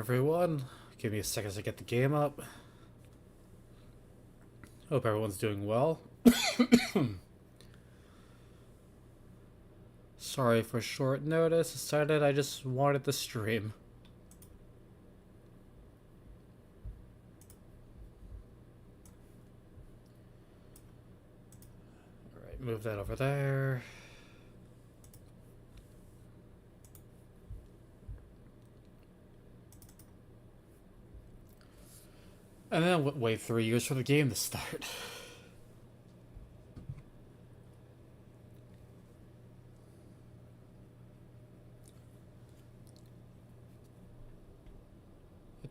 everyone. Give me a second to get the game up. Hope everyone's doing well. Sorry for short notice. Decided I just wanted to stream. Alright, move that over there. And then wait 3 years for the game to start.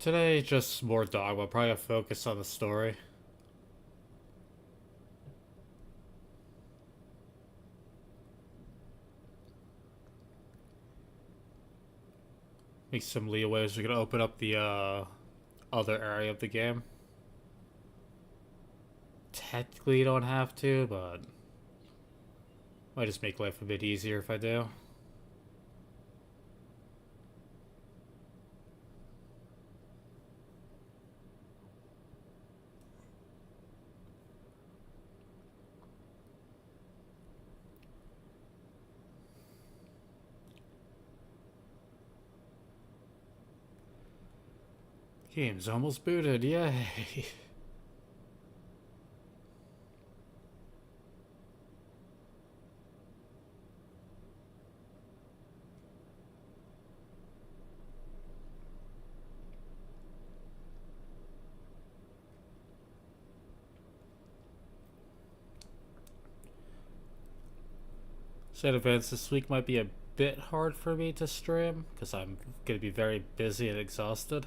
Today, just more Dogma. Probably a focus on the story. Make some leeways. We're gonna open up the other area of the game. Technically, you don't have to, but might just make life a bit easier if I do. Game's almost booted, yay! Side events this week might be a bit hard for me to stream, because I'm going to be very busy and exhausted.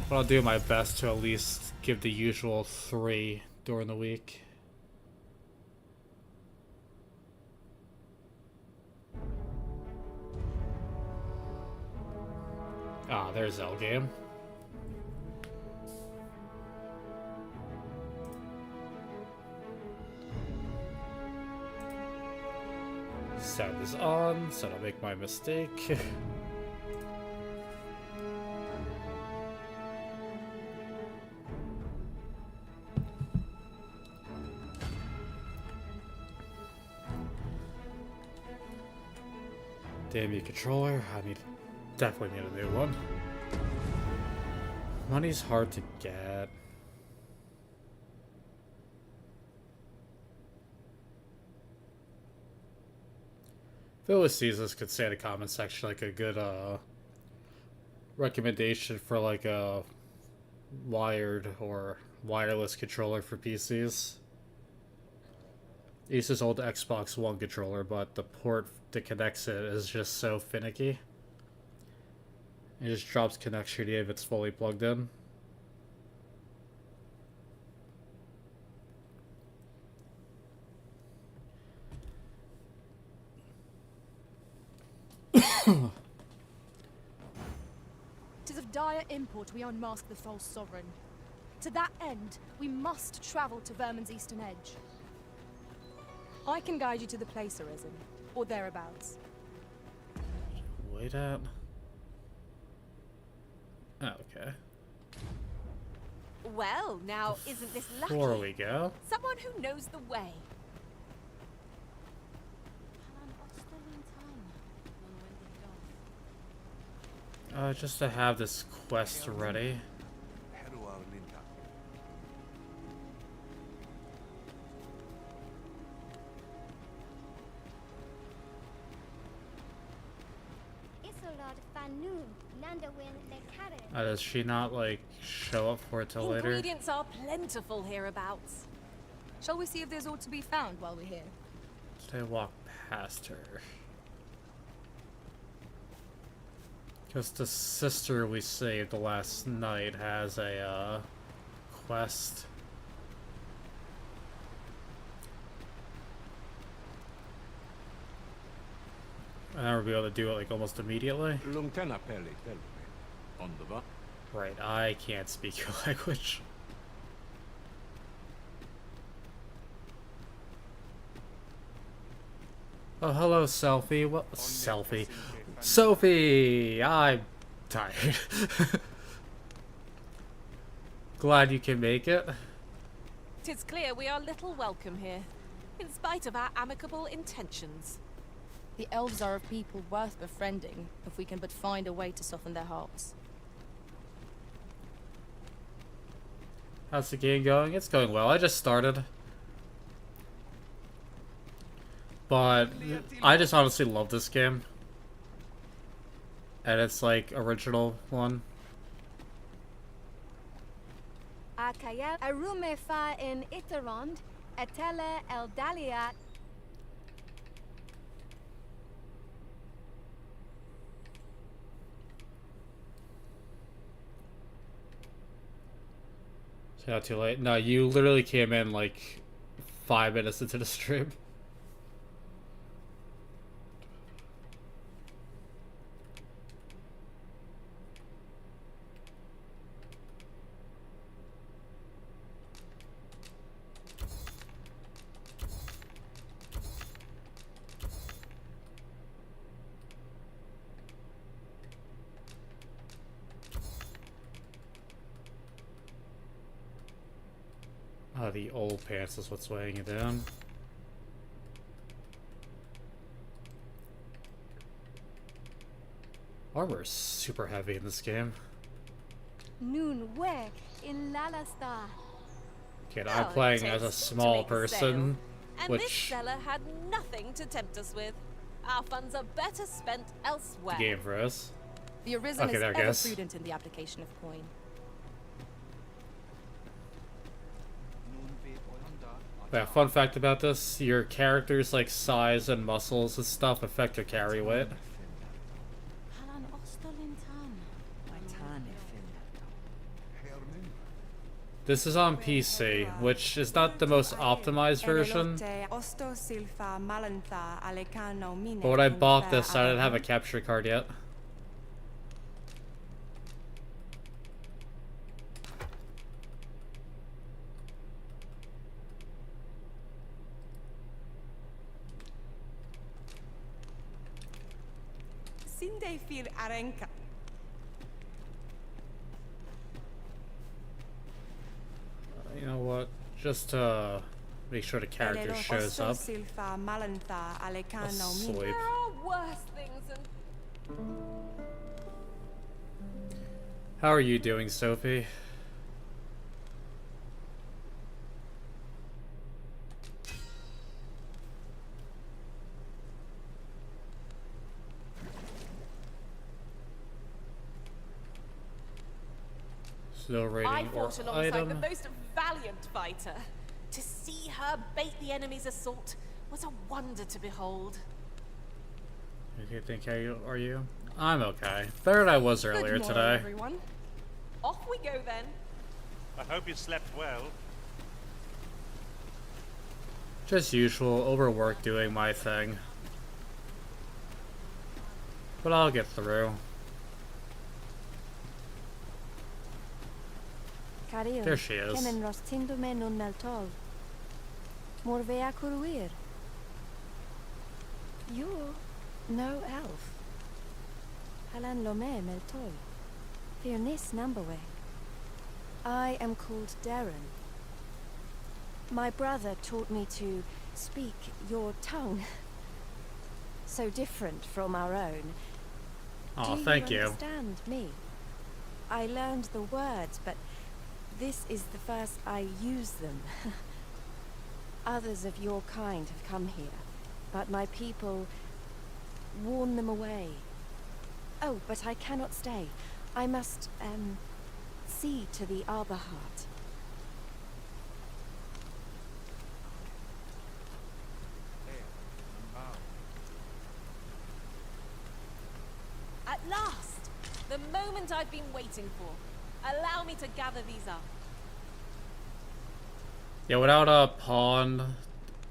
But I'll do my best to at least give the usual 3 during the week. Ah, there's L-Game. Sound is on, so don't make my mistake. Damn you, controller. Definitely need a new one. Money's hard to get. If anyone sees this, could say in the comment section like a good recommendation for like a wired or wireless controller for PCs. I use this old Xbox One controller, but the port that connects it is just so finicky. It just drops connection if it's fully plugged in. Tis of dire import we unmask the false sovereign. To that end, we must travel to Vermin's eastern edge. I can guide you to the place, Arisen, or thereabouts. Wait at. Oh, okay. Well, now, isn't this lucky? Before we go. Someone who knows the way. Just to have this quest ready. Does she not, like, show up for it till later? Ingredients are plentiful hereabouts. Shall we see if there's aught to be found while we're here? Did I walk past her? Because the sister we saved last night has a, quest. And I'll be able to do it, like, almost immediately. Right, I can't speak your language. Oh, hello, Selfie. What? Selfie. Sophie! I'm tired. Glad you can make it. 'Tis clear we are little welcome here, in spite of our amicable intentions. The elves are a people worth befriending, if we can but find a way to soften their hearts. How's the game going? It's going well. I just started. But I just honestly love this game. And it's like original one. Akaya arume fa in Iterond, etele el daliat. It's not too late. No, you literally came in like 5 minutes into the stream. The old pants is what's weighing it down. Armor is super heavy in this game. Nun wek in lalasta. Okay, Well, I'm it playing takes as a two to small make a person, And which this seller had nothing to tempt us with. Our funds are better spent elsewhere. the game for us. The Arisen Okay, is there, ever guess. prudent in the application of coin. Yeah, fun fact about this, your character's like size and muscles and stuff affect your carry weight. Halan ostolintan. This is on PC, which is not the most optimized version. But when I bought this, I didn't have a capture card yet. Sinde fir arenka. You know what? Just to make sure the character shows up. Asleep. There are worse things than How are you doing, Sophie? Still I rating or fought alongside the item. most valiant fighter. To see her bait the enemy's assault was a wonder to behold. Do you think are you? I'm okay. Better than I was earlier Good morning, today. everyone. Off we go then. I hope you slept well. Just usual, overwork doing my thing. But I'll get through. Caril. There she is. Kemen rostindo nun nel tol. Morvea curuir. You're no elf. Halan lome mel tol. Fearnis numberweg. I am called Darren. My brother taught me to speak your tongue. So different from our own. Oh, Do thank you you. understand me? I learned the words, but this is the first I use them. Others of your kind have come here, but my people warn them away. Oh, but I cannot stay. I must, see to the Arbor Heart. At last! The moment I've been waiting for. Allow me to gather these up. Yeah, without a pawn,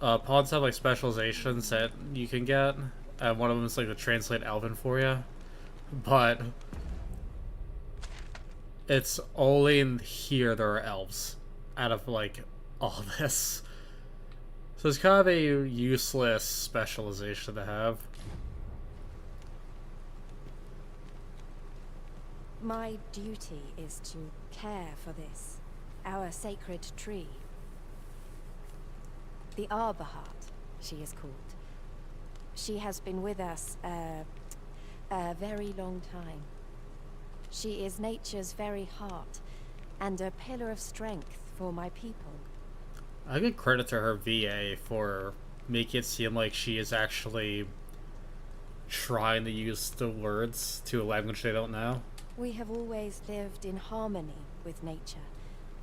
pawns have like specializations that you can get, and one of them is like to translate Elven for you, but it's only in here there are elves out of like all this. So it's kind of a useless specialization to have. My duty is to care for this, our sacred tree. The Arbor Heart, she is called. She has been with us a very long time. She is nature's very heart, and a pillar of strength for my people. I give credit to her VA for making it seem like she is actually trying to use the words to a language they don't know. We have always lived in harmony with nature,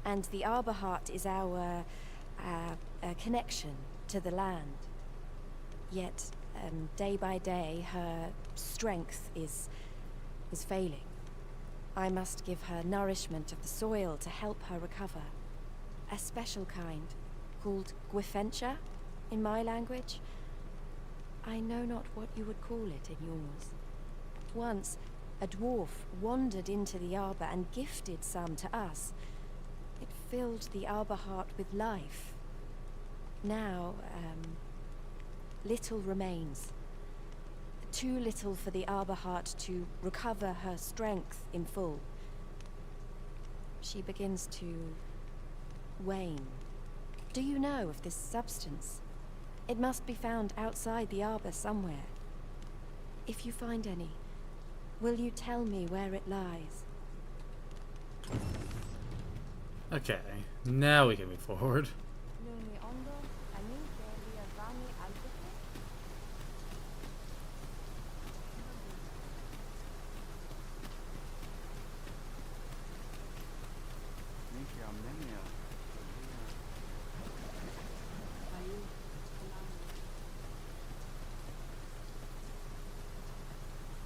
and the Arbor Heart is our connection to the land. Yet, day by day, her strength is failing. I must give her nourishment of the soil to help her recover. A special kind, called Gwifentia in my language. I know not what you would call it in yours. Once, a dwarf wandered into the arbor and gifted some to us. It filled the Arbor Heart with life. Now, little remains. Too little for the Arbor Heart to recover her strength in full. She begins to wane. Do you know of this substance? It must be found outside the arbor somewhere. If you find any, will you tell me where it lies? Okay, now we can move forward.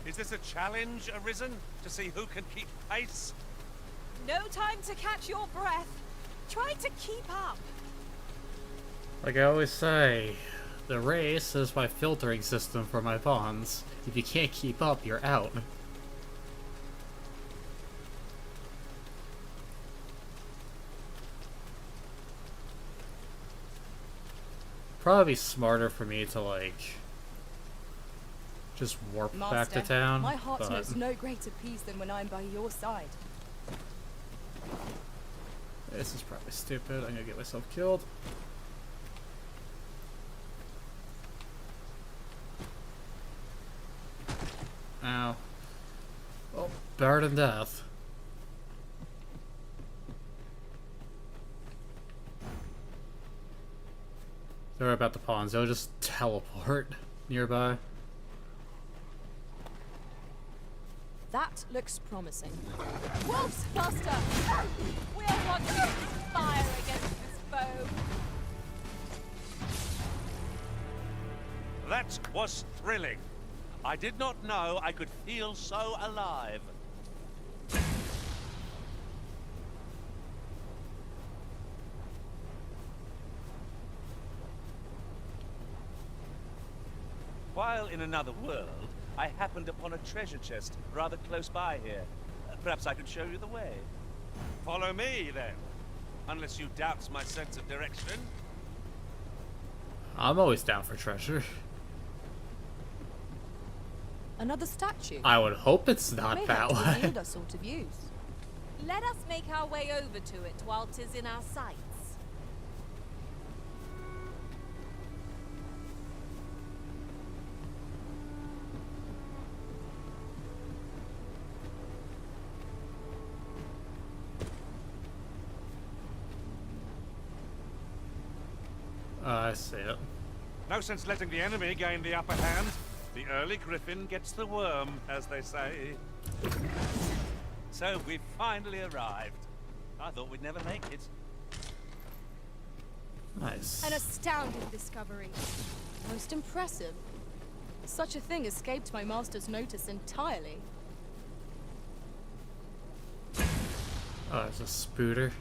Is this a challenge arisen to see who can keep pace? No time to catch your breath. Try to keep up. Like I always say, the race is my filtering system for my pawns. If you can't keep up, you're out. Probably be smarter for me to, like, just warp back to town. My heart but knows no greater peace than when I'm by your side. this is probably stupid. I'm gonna get myself killed. Ow. Oh, better than death. Don't worry about the pawns. They'll just teleport nearby. That looks promising. Wolf's Cluster! We'll want you to fire against this foe. That was thrilling. I did not know I could feel so alive. While in another world, I happened upon a treasure chest rather close by here. Perhaps I could show you the way. Follow me, then. Unless you doubt my sense of direction. I'm always down for treasure. Another statue. I would hope it's not May that have to way. revealed us all to views. Let us make our way over to it while 'tis in our sights. I see it. No sense letting the enemy gain the upper hand. The early griffin gets the worm, as they say. So we've finally arrived. I thought we'd never make it. Nice. An astounding discovery. Most impressive. Such a thing escaped my master's notice entirely. Oh, it's a spooter.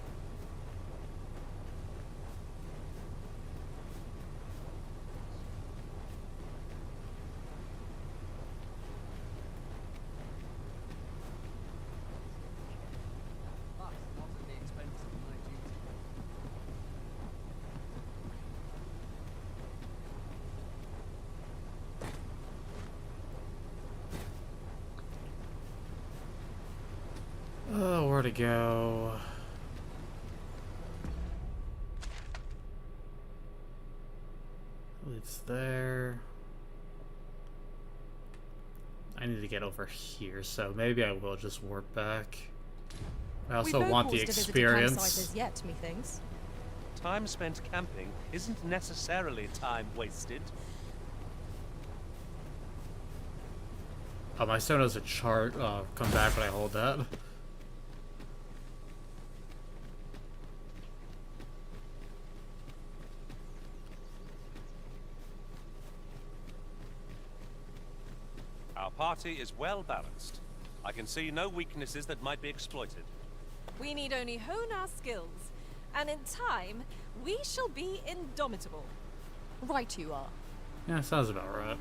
to go. It's there. I need to get over here, so maybe I will just warp back. I also We've no want the cause to visit a campsite experience. as yet, methinks. Time spent camping isn't necessarily time wasted. Oh, my stone does a chart come back when I hold that. Our party is well balanced. I can see no weaknesses that might be exploited. We need only hone our skills, and in time, we shall be indomitable. Right you are. Yeah, sounds about right.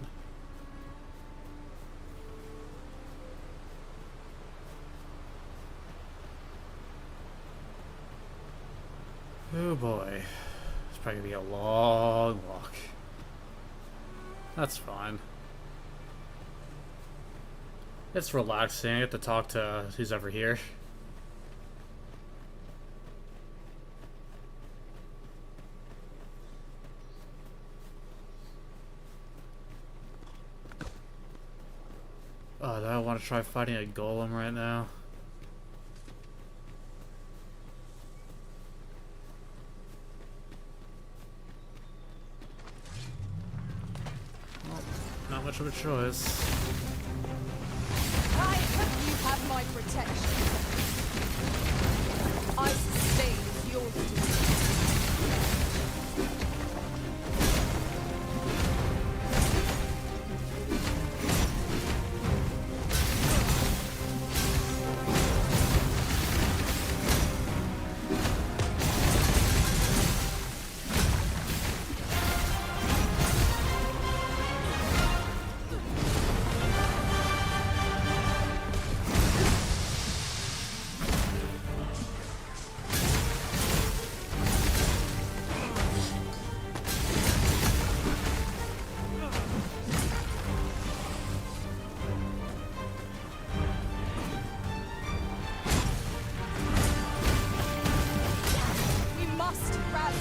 Oh boy. It's probably gonna be a long walk. That's fine. It's relaxing. I get to talk to who's ever here. Oh, do I want to try fighting a golem right now? Well, not much of a choice. I hope you have my protection. I sustain your duty. We must rally.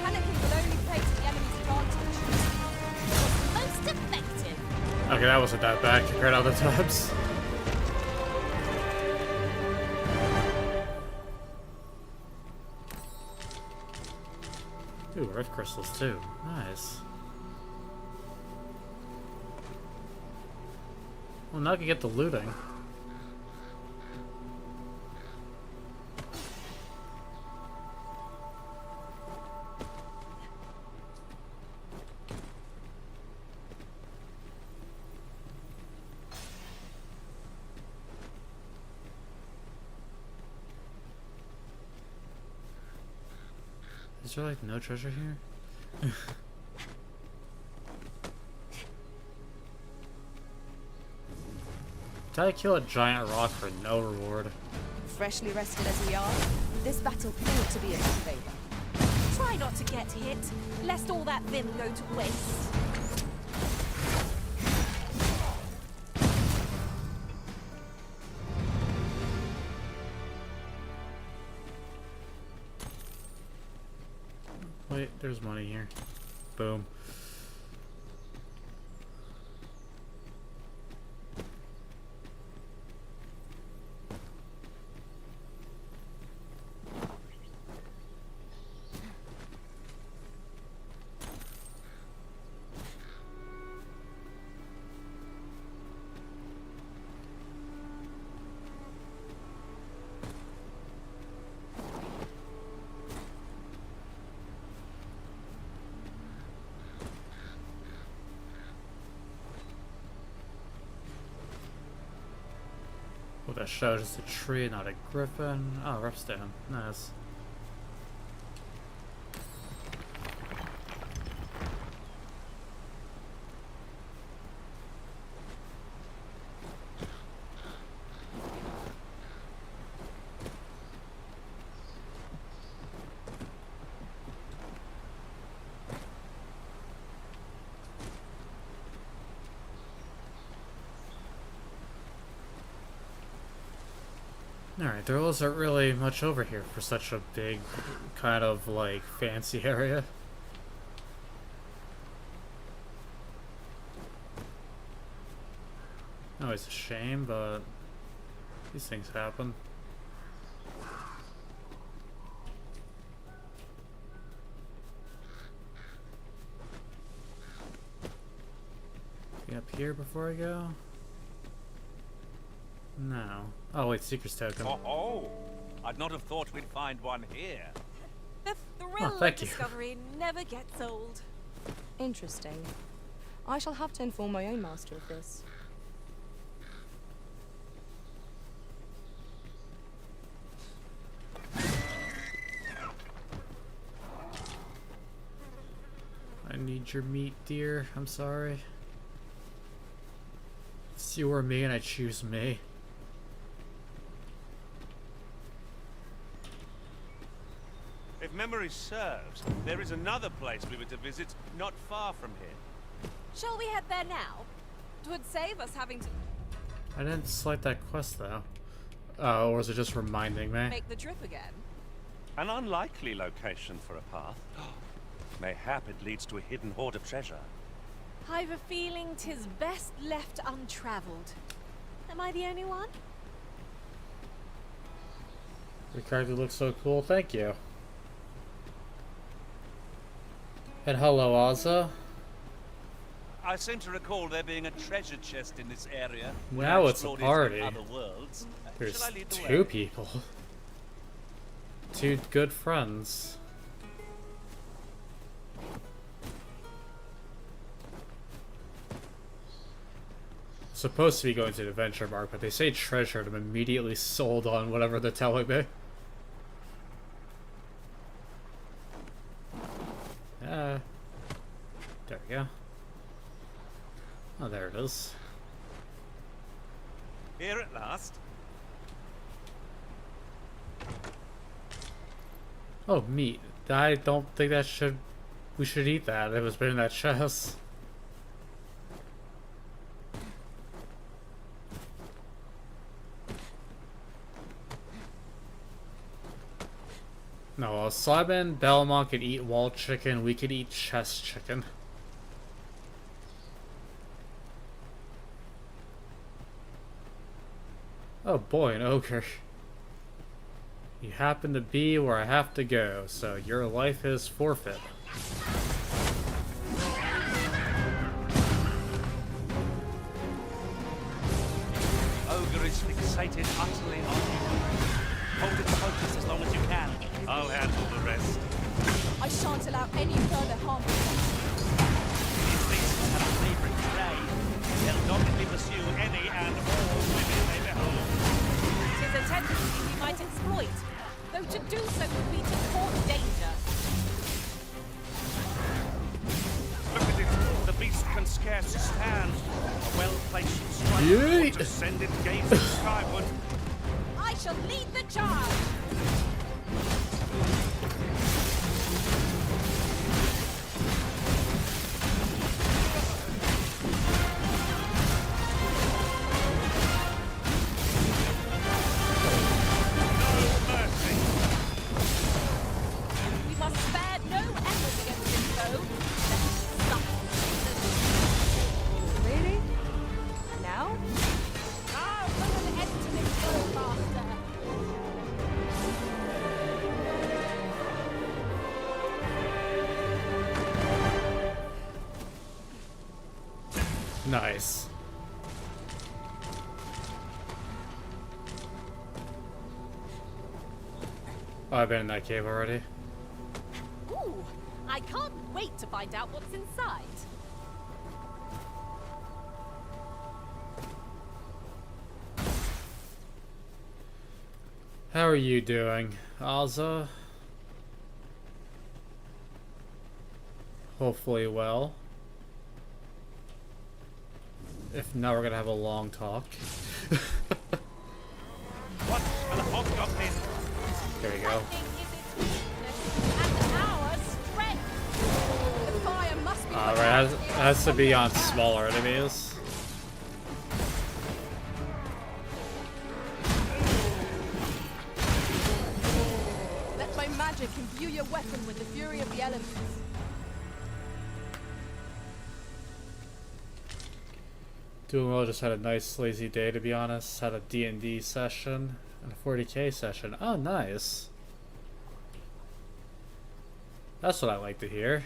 Panicking will only play to the enemy's advantage. Most effective. Okay, that wasn't that bad compared to other times. Ooh, earth crystals too. Nice. Well, now I can get the looting. Is there like no treasure here? Did I kill a giant rock for no reward? Freshly rested as we are, this battle ought to be in our favor. Try not to get hit, lest all that vim go to waste. Wait, there's money here. Boom. Oh, that shows it's a tree, not a griffin. Oh, Repstone. Nice. Alright, there wasn't really much over here for such a big, kind of, like, fancy area. Oh, it's a shame, but these things happen. Be up here before I go? No. Oh wait, Seeker's Token. Oh, I'd not have thought we'd find one here. The thrill of thank you. discovery never gets old. Interesting. I shall have to inform my own master of this. I need your meat, dear. I'm sorry. It's you or me, and I choose me. If memory serves, there is another place we were to visit not far from here. Shall we head there now? It would save us having to I didn't select that quest, though. Oh, or was it just reminding me? make the trip again. An unlikely location for a path. Mayhap it leads to a hidden hoard of treasure. I've a feeling 'tis best left untraveled. Am I the only one? Your character looks so cool, thank you. And hello, Ozza. I seem to recall there being a treasure chest in this area. when Now I it's a explored it party. in other worlds. There's Shall I lead the two way? people. Two good friends. Supposed to be going to the adventure mark, but they say treasure and I'm immediately sold on whatever they're telling me. There we go. Oh, there it is. Here at last. Oh, meat. I don't think that should... We should eat that. It was been in that chest. No, well, Simon, Belmont could eat wall chicken, we could eat chest chicken. Oh boy, an ogre. You happen to be where I have to go, so your life is forfeit. Ogre is fixated utterly on you. Hold its focus as long as you can. I'll handle the rest. I shan't allow any further harm. These beasts have a favorite prey. They'll doggedly pursue any and all women they behold. Tis a tendency we might exploit, though to do so would be to court danger. Look at it. The beast can scarce stand. A well-placed strike Yeet. ought to send it gazing skyward. I shall lead the charge! We must spare no effort against this foe. Really? Now? Now put an end to this foe, master. Nice. Oh, I've been in that cave already. Ooh, I can't wait to find out what's inside. How are you doing, Ozza? Hopefully well. If not, we're gonna have a long talk. What an hobgoblin! There you go. And our strength. The fire must be. Alright, it has to be on smaller enemies. magic imbue your weapon with the fury of the elements. Doing well, just had a nice lazy day to be honest. Had a D&D session and a 40k session. Oh, nice. That's what I like to hear.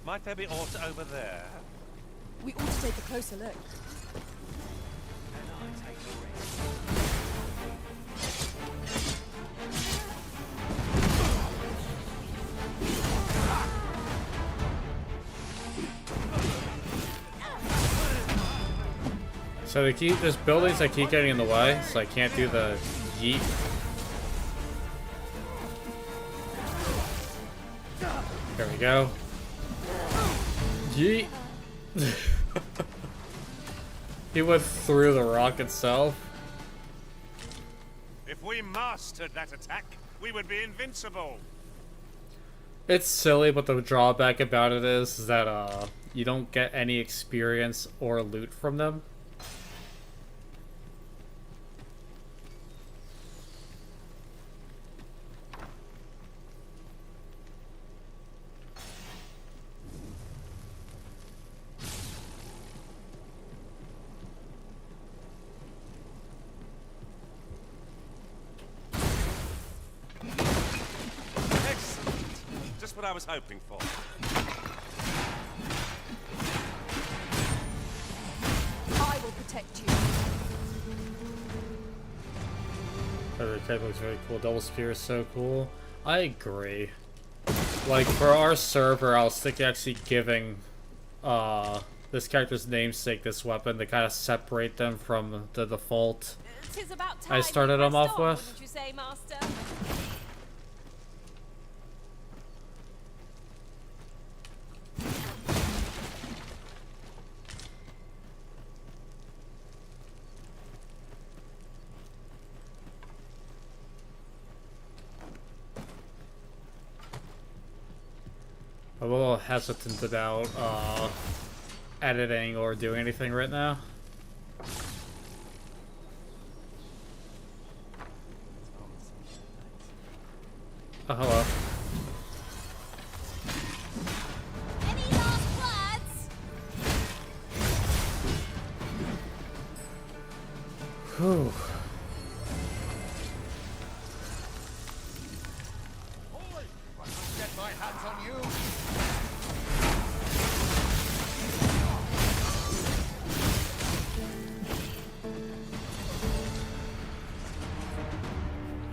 Might there be aught over there? We ought to take a closer look. So there's buildings that keep getting in the way, so I can't do the yeet. There we go. Yeet. He went through the rock itself. If we mastered that attack, we would be invincible. It's silly, but the drawback about it is that you don't get any experience or loot from them. What I was hoping for. I will protect you. The type looks very cool. Double spear is so cool. I agree. Like for our server, I was thinking actually giving this character's namesake this weapon to kind of separate them from the default 'Tis about I time started we them pressed off on, with. wouldn't you say, Master? I'm a little hesitant about editing or doing anything right now. Oh, hello. Any last words? Whew. Get my hands on you!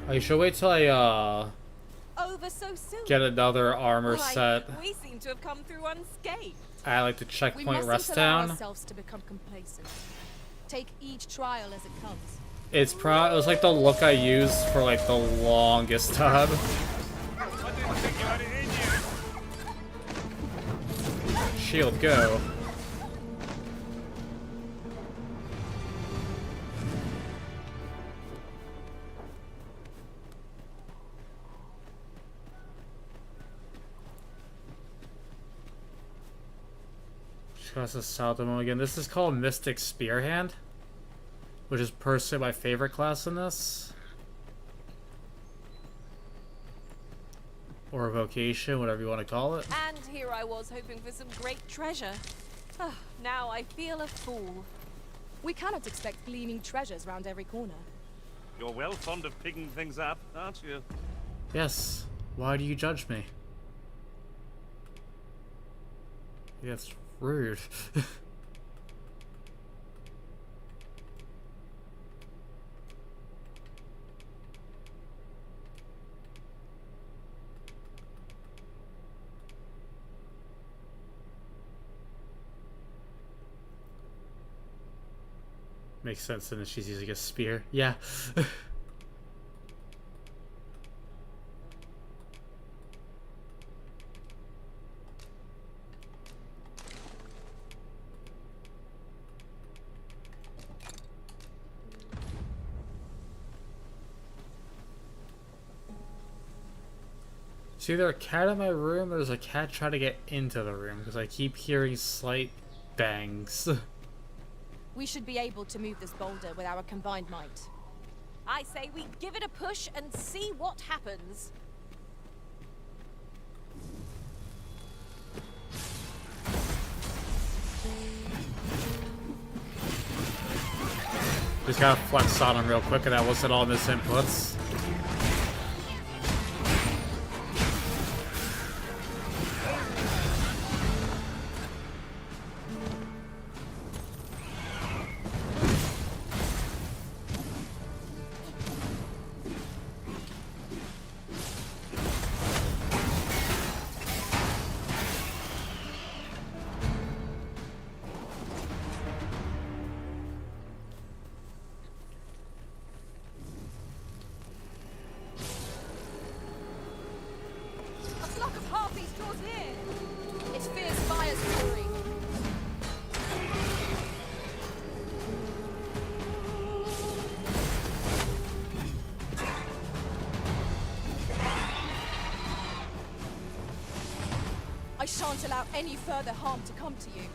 I should wait till I Over so soon. get another armor Why, set. we seem to have come through unscathed. I like the We checkpoint mustn't rest allow down. ourselves to become complacent. Take each trial as it comes. It was like the look I used for like the longest time. I didn't think you had it in you. Shield, go. Just a Saltamo again. This is called Mystic Spearhand, which is personally my favorite class in this. Or vocation, whatever you want to call it. And here I was hoping for some great treasure. Ah, now I feel a fool. We cannot expect gleaming treasures round every corner. You're well fond of picking things up, aren't you? Yes. Why do you judge me? That's rude. Makes sense, and she's using a spear. Yeah. It's either a cat in my room or there's a cat trying to get into the room because I keep hearing slight bangs. We should be able to move this boulder with our combined might. I say we give it a push and see what happens. Just gotta flex on him real quick, and that wasn't all misinputs. A flock of harpies draws near. Its fierce fire's fury. I shan't allow any further harm to come to you.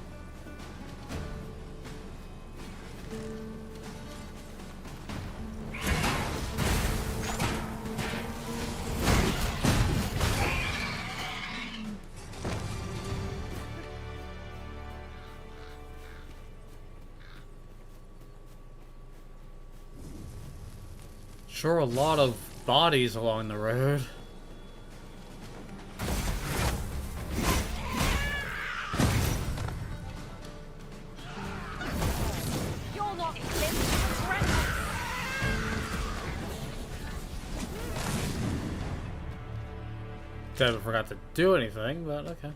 Sure, a lot of bodies along the road. You're not equipped. Definitely forgot to do anything, but okay.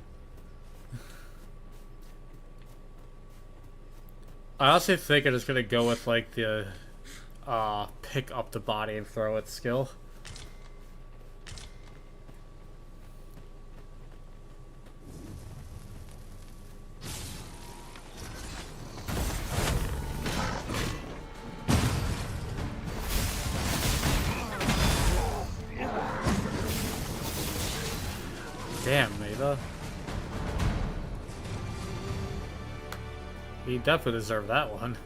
I honestly think I'm just gonna go with like the pick up the body and throw it skill. Damn, Maida. He definitely deserved that one.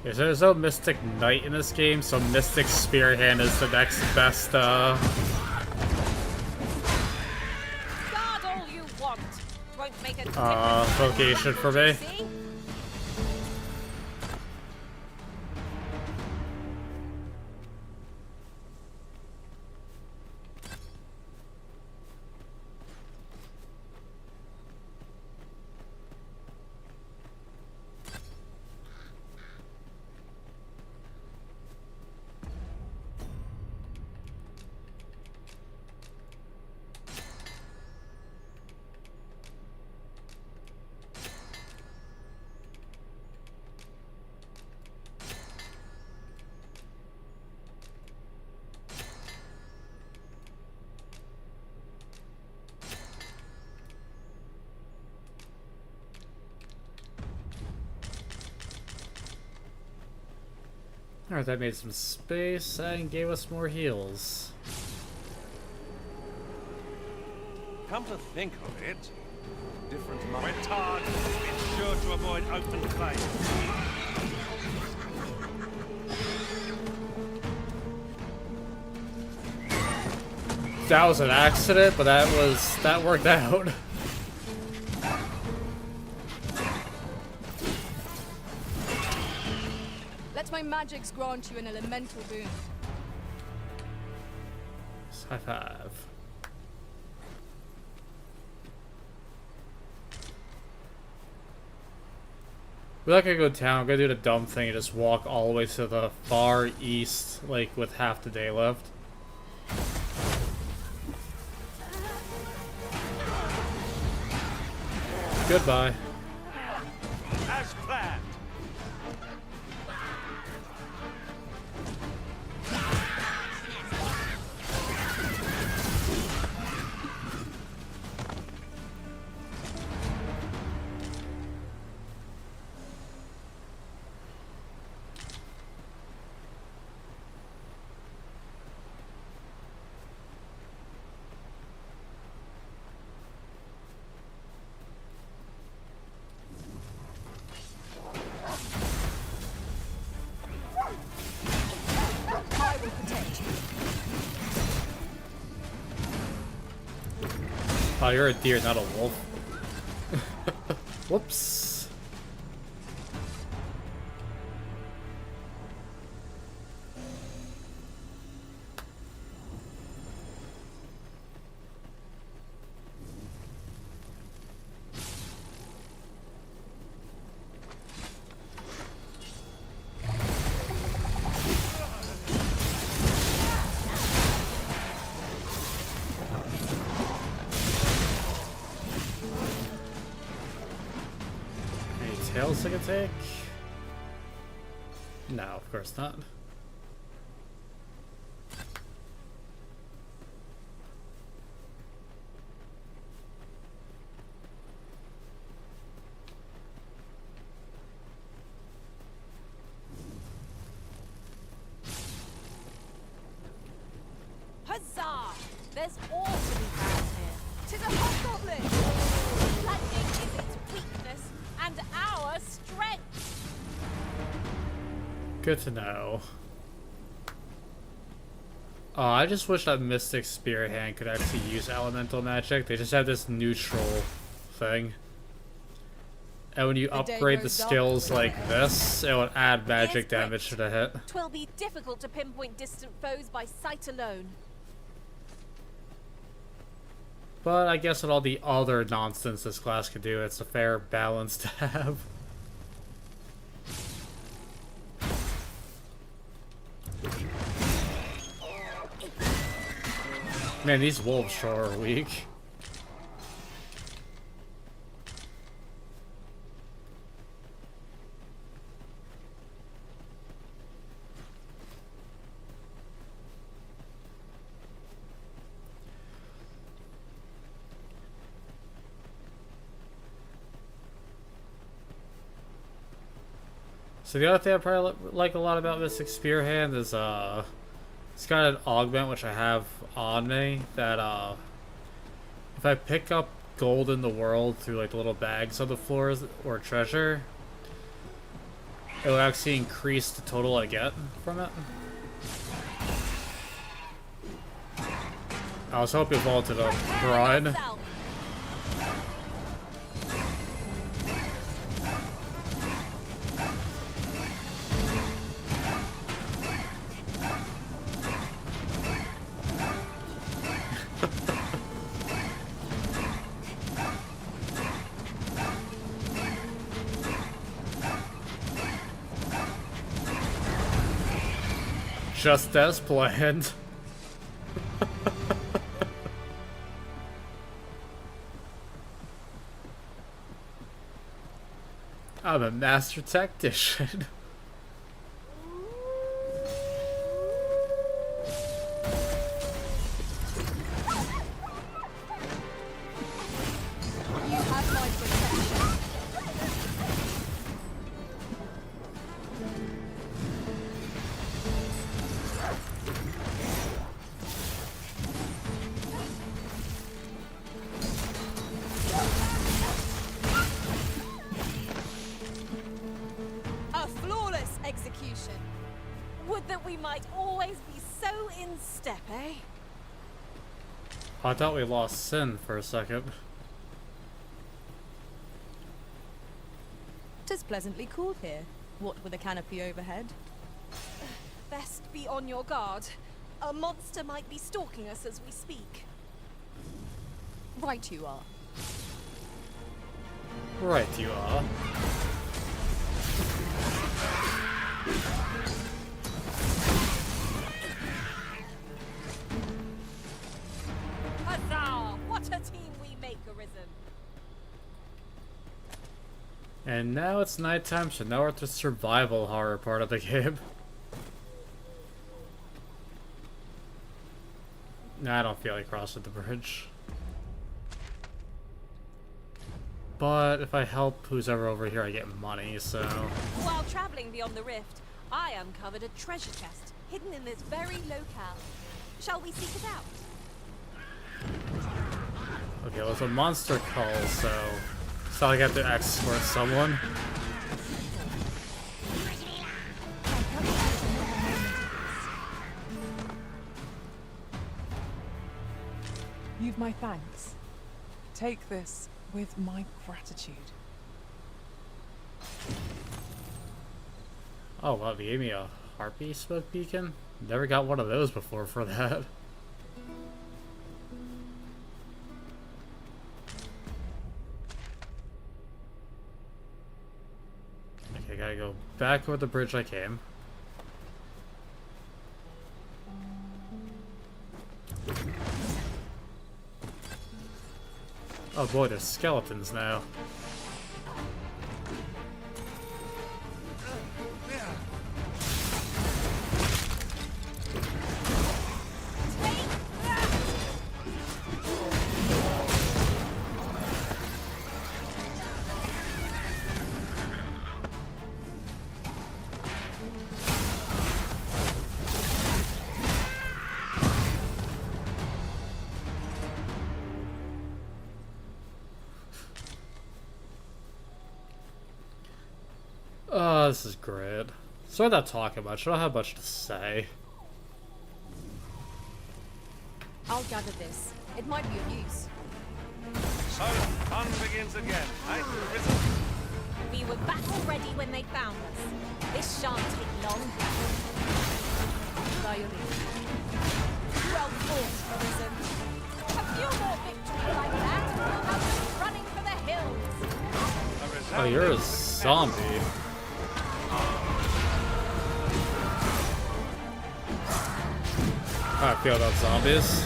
Yeah, so there's no Mystic Knight in this game, so Mystic Spear Hand is the next best, Guard all you want. Won't make a difference. vocation for me. See? Alright, that made some space and gave us more heals. Come to think of it, different when tarred, it's sure to avoid open claim. That was an accident, but that worked out. Let my magics grant you an elemental boon. High five. We're not gonna go down. I'm gonna do the dumb thing and just walk all the way to the far east, like with half the day left. Goodbye. As planned. Oh, you're a deer, not a wolf. Whoops. Tails I can take? No, of course not. Huzzah! There's all to be found here. 'Tis a hobgoblin! Lightning is its weakness and our strength. Good to know. I just wish that Mystic Spear Hand could actually use elemental magic. They just have this neutral thing. And when you upgrade the skills like this, it will add magic damage to the hit. 'Twill be difficult to pinpoint distant foes by sight alone. But I guess with all the other nonsense this class could do, it's a fair balance to have. Man, these wolves sure are weak. So the other thing I probably like a lot about Mystic Spearhand is it's got an augment which I have on me that if I pick up gold in the world through like the little bags on the floors or treasure, it will actually increase the total I get from it. I was hoping to to the bride. Just as planned. I'm a master tactician. You have my protection. A flawless execution. Would that we might always be so in step, eh? I thought we lost Sin for a second. 'Tis pleasantly cool here, what with a canopy overhead. Best be on your guard. A monster might be stalking us as we speak. Right you are. Right, you are. Huzzah! What a team we make, Arisen. And now it's nighttime, so now we're at the survival horror part of the game. Nah, I don't feel like crossing the bridge. But if I help who's ever over here, I get money, so... While traveling beyond the rift, I uncovered a treasure chest hidden in this very locale. Shall we seek it out? Okay, well, it's a monster call, so... It's not like I have to escort someone. You've my thanks. Take this with my gratitude. Oh wow, they gave me a harpy smoke beacon? Never got one of those before for that. Okay, gotta go back over the bridge I came. Oh boy, there's skeletons now. Oh, this is great. Sorry not talking much. I don't have much to say. I'll gather this. It might be of use. So, fun begins again, eh? Risen? We were back already when they found us. This shan't take long. By your leave. Well fought, Arisen. A few more victories like that, and we'll have them running for the hills. A Oh, you're a resounding zombie. How I feel about zombies.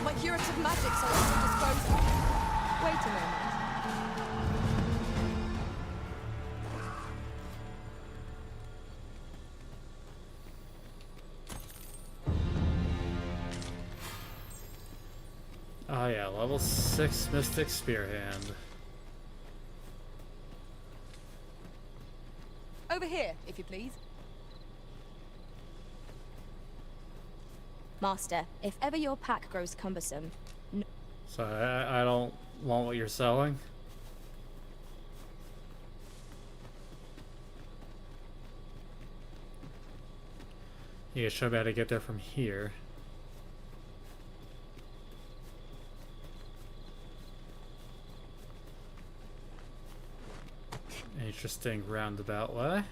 My curative magics are at your disposal. Wait a moment. Oh yeah, level 6 Mystic Spearhand. Over here, if you please. Master, if ever your pack grows cumbersome, So I don't want what you're selling. You can show me how to get there from here. Interesting roundabout way.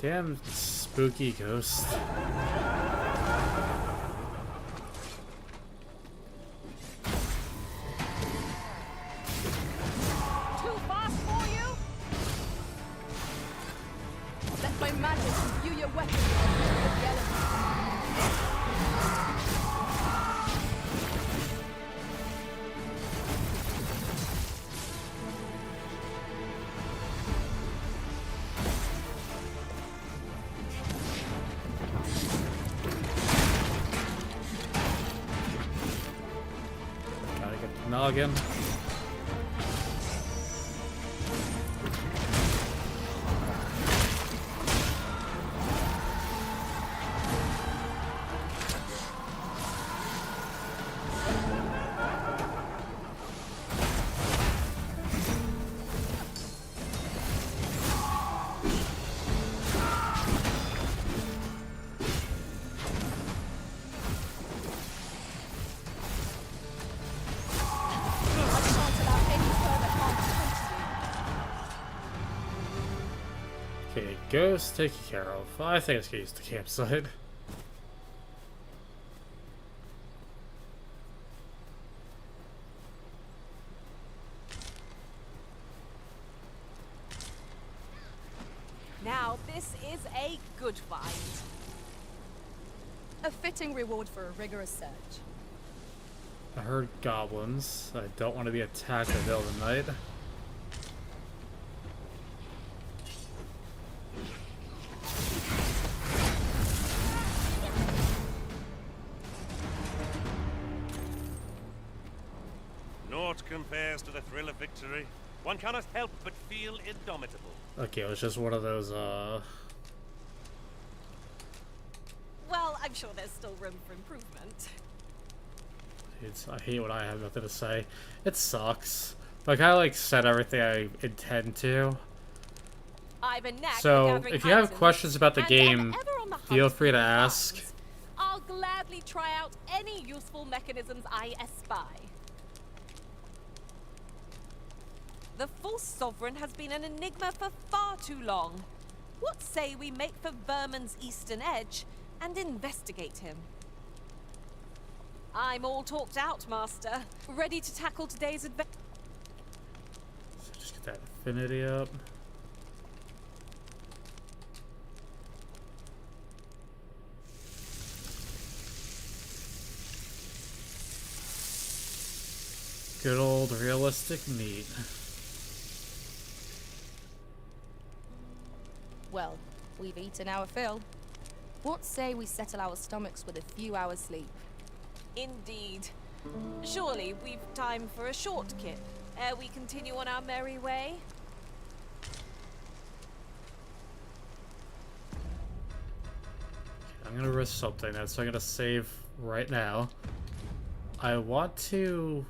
Damn spooky ghost. Too fast for you? let my magic imbue your weapons with the elements. Gotta get the noggin. I shan't allow any further harm to come to you. Okay, ghost taken care of. I think it's gonna use the campsite. Now, this is a good find. A fitting reward for a rigorous search. I heard goblins. I don't want to be attacked in the middle of the night. Naught compares to the thrill of victory. One cannot help but feel indomitable. Okay, it was just one of those, Well, I'm sure there's still room for improvement. I hate when I have nothing to say. It sucks. Like, I like said everything I intend to. I've a knack for So, gathering if you have items, questions about the and game, am ever on the hunt feel for free to new ask. finds. I'll gladly try out any useful mechanisms I espy. The false sovereign has been an enigma for far too long. What say we make for Vermin's eastern edge and investigate him? I'm all talked out, Master. Ready to tackle today's adventure. So just get that affinity up. Good old realistic meat. Well, we've eaten our fill. What say we settle our stomachs with a few hours sleep? Indeed. Surely we've time for a short kip, ere we continue on our merry way. I'm gonna risk something, so I'm gonna save right now. I want to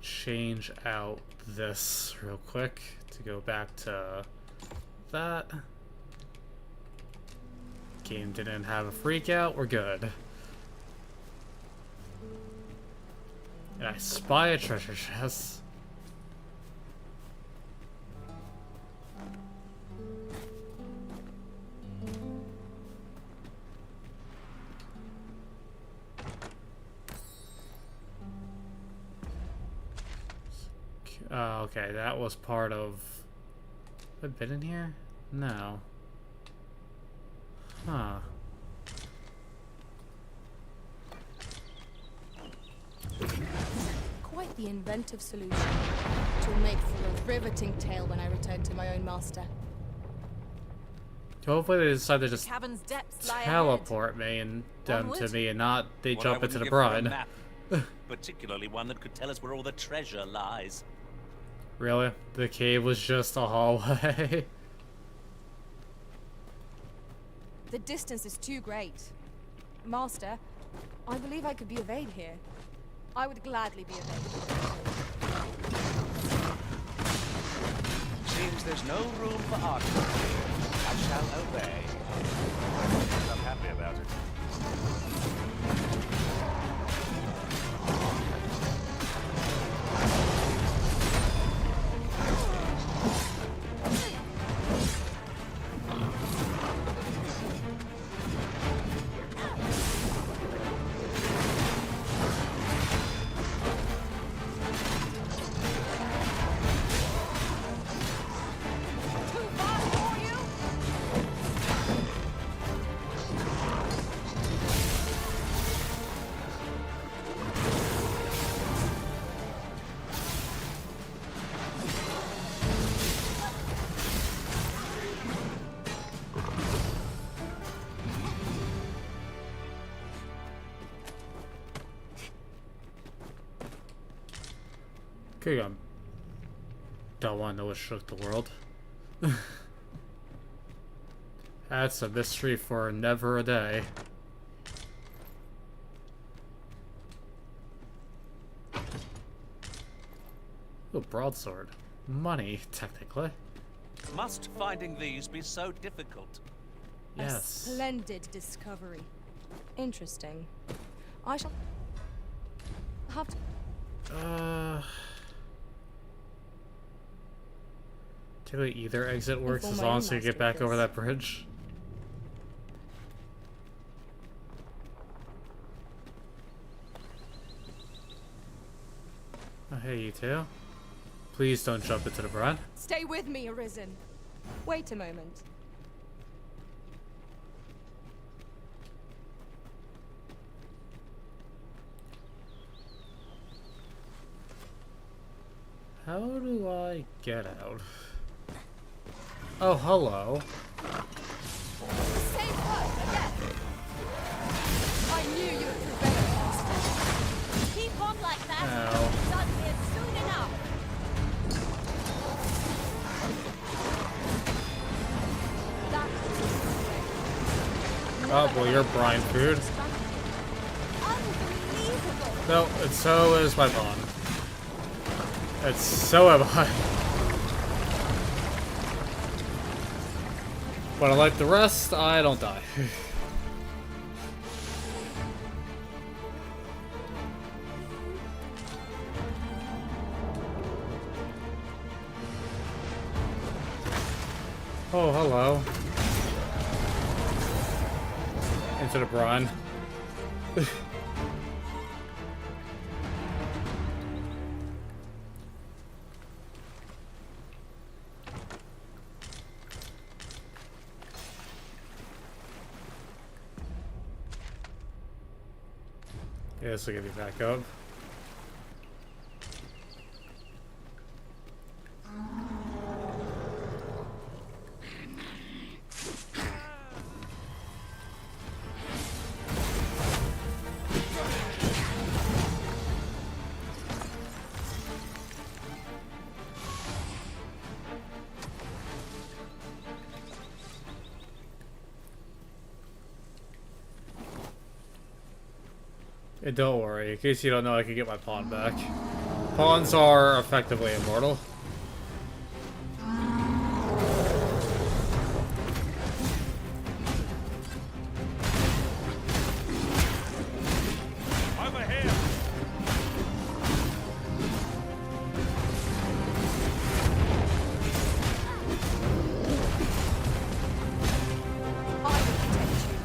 change out this real quick to go back to that. Game didn't have a freak out, we're good. And I spy a treasure chest. Okay, that was part of... Have I been in here? No. Huh. Quite the inventive solution. It will make for a riveting tale when I return to my own master. Hopefully they decide to just Cavern's depths lie teleport me and them to Onward. me and not they What I jump into wouldn't the give for a brine. map, particularly one that could tell us where all the treasure lies. Really? The cave was just a hallway? The distance is too great. Master, I believe I could be of aid here. I would gladly be of aid. Seems there's no room for argument here. I shall obey. I'm happy about it. Too far for you? Okay, don't want to know what shook the world. That's a mystery for never a day. Oh, broadsword. Money, technically. Must finding these be so difficult? A Yes. splendid discovery. Interesting. I shall have to... Technically either exit works Inform as my long own as you master get back of over this. that bridge. Oh, hey, you two. Please don't jump into the brine. Stay with me, Arisen. Wait a moment. How do I get out? Oh, hello. Same word again. I knew you would prevail, Master. Keep on like that. Ow. You'll be done here soon enough. That Oh boy, you're brine food. Unbelievable. No, it's so is my pawn. It's so am I. But unlike the rest, I don't die. Oh, hello. Into the brine. Yeah, this will get me back up. And don't worry, in case you don't know, I can get my pawn back. Pawns are effectively immortal. Over here! I will protect you.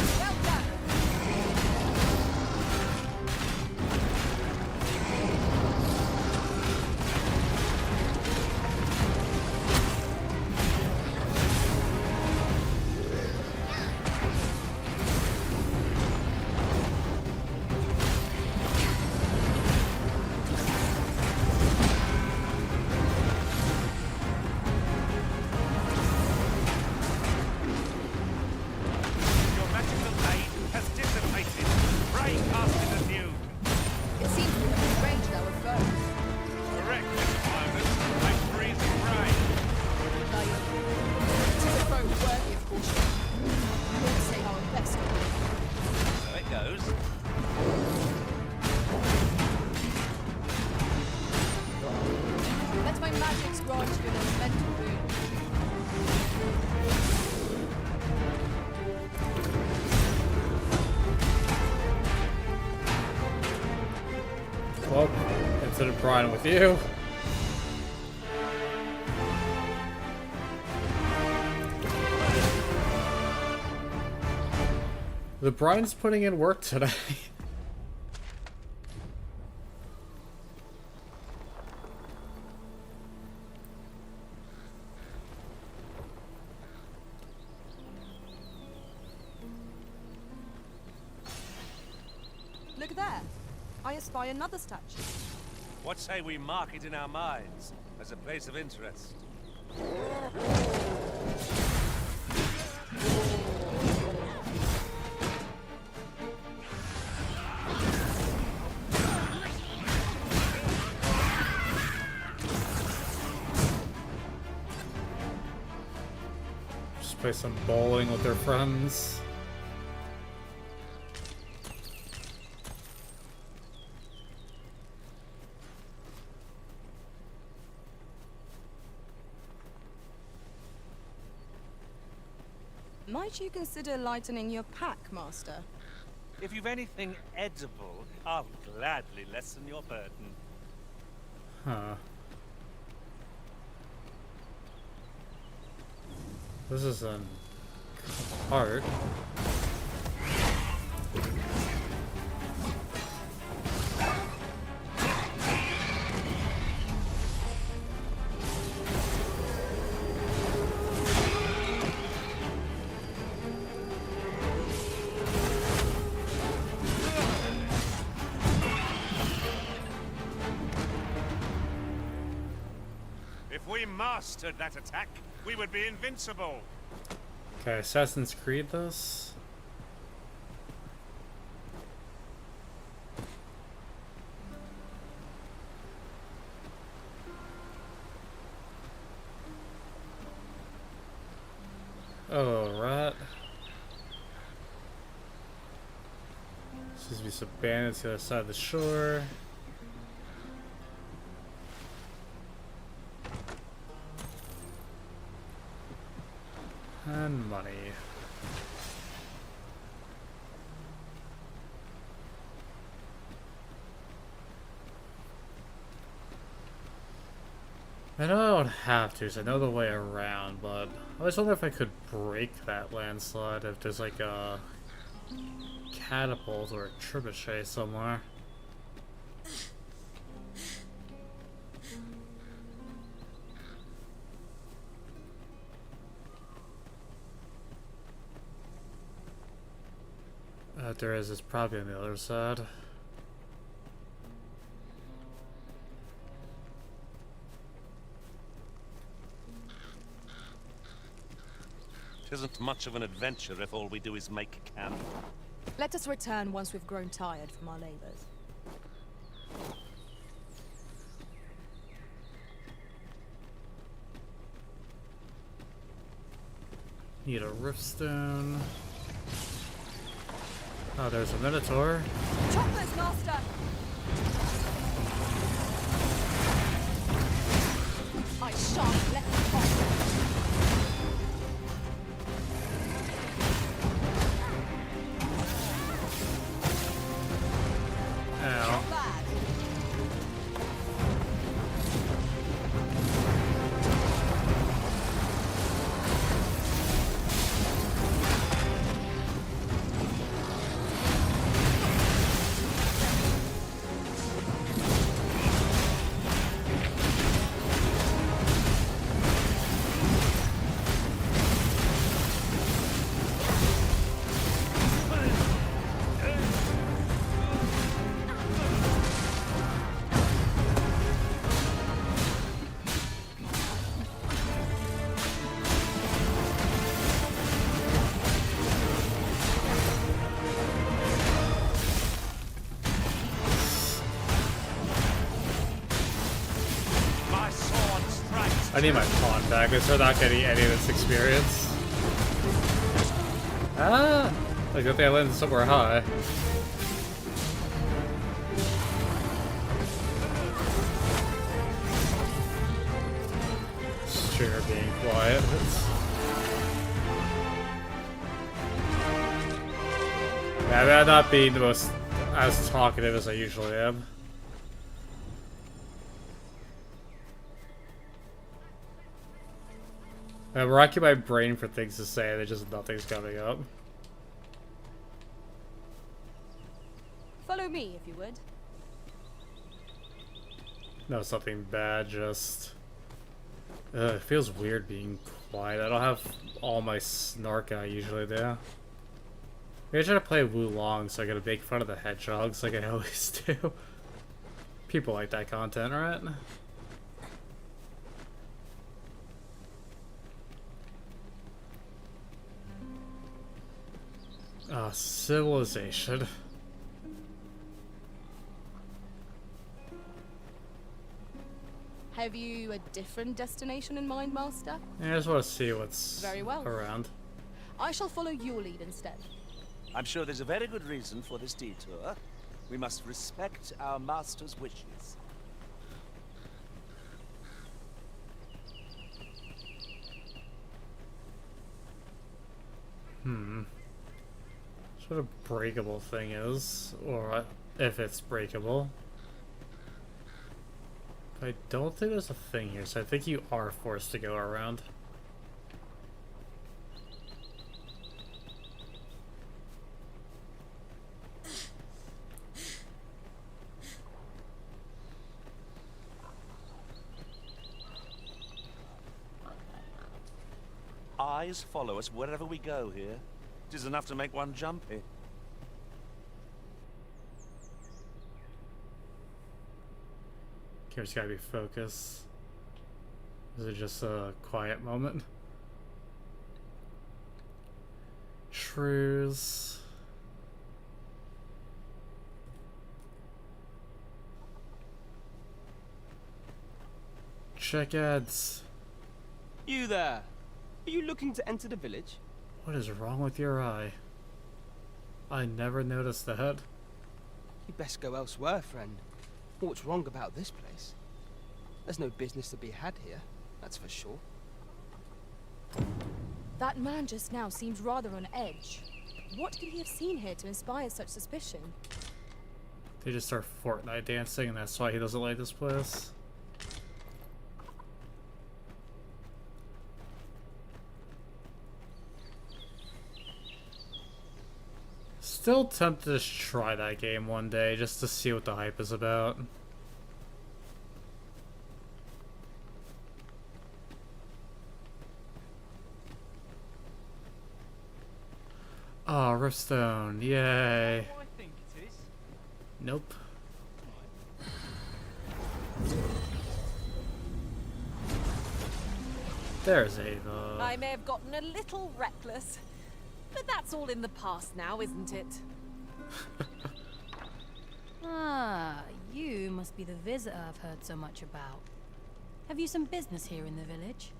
Well done. Your magical aid has dissipated. Ray casted anew. It seems we have enraged our foes. Correct, Mr. Pilot. I'm freezing rain. It is a foe worthy of caution. We will save our best. So it goes. Let my magics grant you an elemental boon. Well, into the brine with you. The brine's putting in work today. Look there. I espy another statue. What say we mark it in our minds as a place of interest? Just play some bowling with their friends. Might you consider lightening your pack, Master? If you've anything edible, I'll gladly lessen your burden. Huh. This is an art. If we mastered that attack, we would be invincible. Okay, Assassin's Creed this. Oh, rat. Seems to be some bandits the other side of the shore. And money. I know I don't have to, so I know the way around, but I always wonder if I could break that landslide if there's like a catapult or a trebuchet somewhere. If there is, it's probably on the other side. It isn't much of an adventure if all we do is make camp. Let us return once we've grown tired from our labors. Need a riftstone. Oh, there's a minotaur. Chocolates, master! I shan't let them off. Ow. Bad. My sword strikes. I need my pawn back. They're not getting any of this experience. Ah! Like, good thing I landed somewhere high. Sure, being quiet. Yeah, I'm not being the most as talkative as I usually am. I'm racking my brain for things to say, and there's just nothing's coming up. Follow me, if you would. No, something bad, just... it feels weird being quiet. I don't have all my snark I usually do. Maybe I try to play Wulong so I gotta make fun of the hedgehogs like I always do. People like that content, right? Civilization. Have you a different destination in mind, Master? Yeah, I just want to see what's Very well. around. I shall follow your lead instead. I'm sure there's a very good reason for this detour. We must respect our master's wishes. What a breakable thing is, or if it's breakable. I don't think there's a thing here, so I think you are forced to go around. Eyes follow us wherever we go here. It is enough to make one jumpy. Here's gotta be focus. Is it just a quiet moment? Shrews. Check ads. You there! Are you looking to enter the village? What is wrong with your eye? I never noticed that. You best go elsewhere, friend. What's wrong about this place? There's no business to be had here, that's for sure. That man just now seemed rather on edge. What could he have seen here to inspire such suspicion? They just start Fortnite dancing, and that's why he doesn't like this place. Still tempted to try that game one day, just to see what the hype is about. Oh, Riftstone, yay. I think it is. Nope. There's Ava. I may have gotten a little reckless, but that's all in the past now, isn't it? Ah, you must be the visitor I've heard so much about. Have you some business here in the village?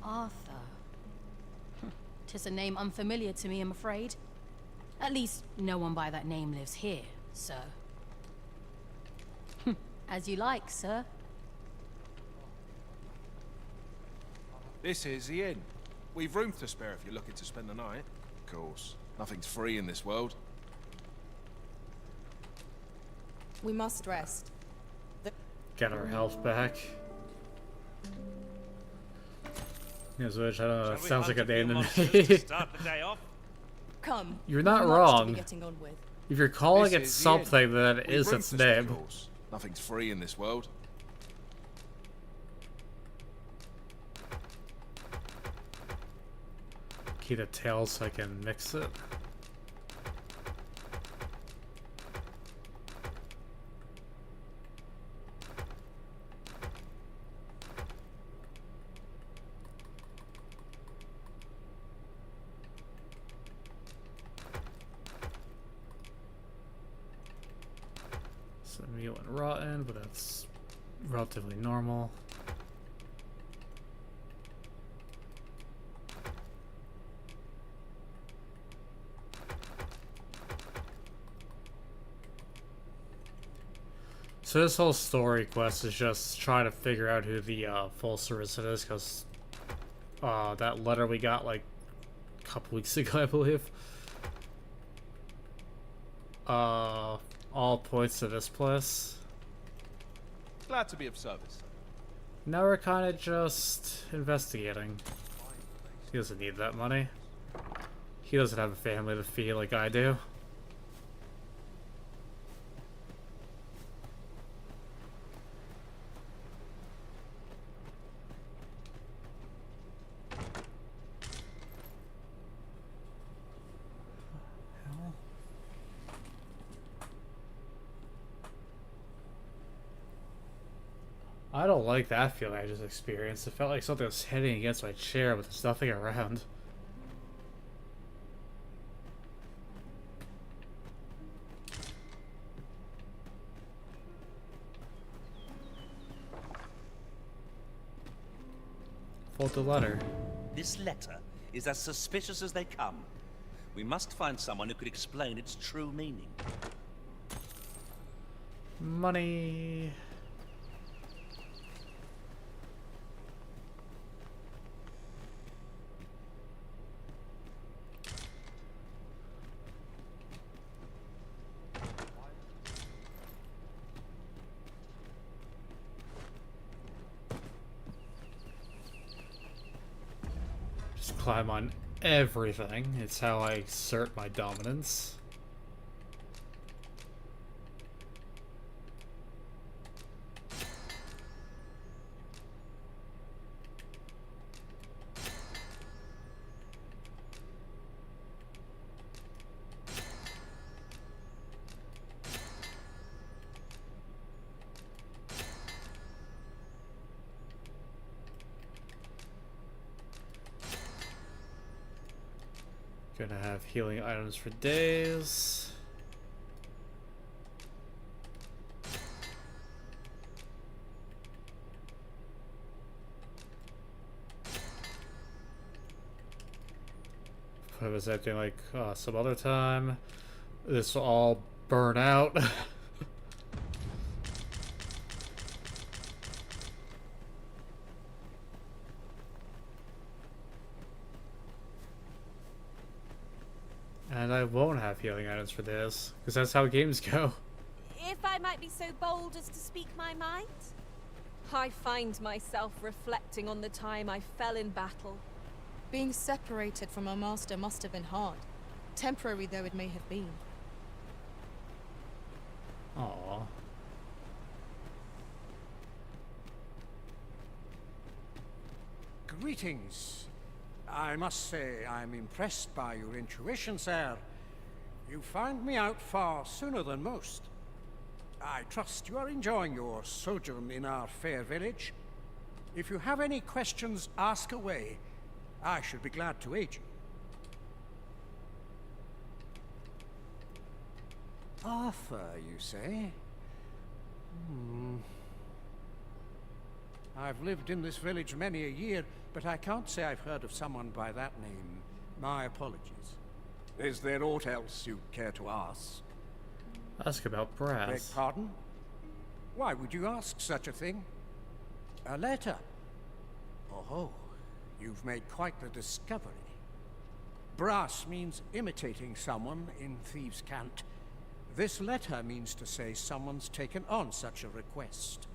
Arthur. 'Tis a name unfamiliar to me, I'm afraid. At least, no one by that name lives here, sir. As you like, sir. This is the inn. We've room to spare if you're looking to spend the night. Of course. Nothing's free in this world. We must rest. Get our health back. Yes, which I don't know, that Shall we sounds like a hunt few name to monsters me. to start the day off? Come. You're not we've much to be wrong. getting on with. If you're calling This it is the inn. something, then it We've is room its to spare, name. of course. Nothing's free in this world. Key to tail so I can mix it. So meal and rotten, but that's relatively normal. So this whole story quest is just trying to figure out who the full citizen is, because that letter we got like a couple weeks ago, I believe. All points to this place. Glad to be of service. Now we're kind of just investigating. He doesn't need that money. He doesn't have a family to feed like I do. I don't like that feeling I just experienced. It felt like something was hitting against my chair, but there's nothing around. Fold the letter. This letter is as suspicious as they come. We must find someone who could explain its true meaning. Money. Just climb on everything. It's how I exert my dominance. Gonna have healing items for days. if it was anything like some other time, this will all burn out. And I won't have healing items for this, because that's how games go. If I might be so bold as to speak my mind, I find myself reflecting on the time I fell in battle. Being separated from our master must have been hard, temporary though it may have been. Aww. Greetings. I must say I'm impressed by your intuition, sir. You found me out far sooner than most. I trust you are enjoying your sojourn in our fair village. If you have any questions, ask away. I should be glad to aid you. Arthur, you say? I've lived in this village many a year, but I can't say I've heard of someone by that name. My apologies. Is there aught else you care to ask? Ask about Beg brass. pardon? Why would you ask such a thing? A letter? Oh, you've made quite the discovery. Brass means imitating someone in thieves' cant. This letter means to say someone's taken on such a request.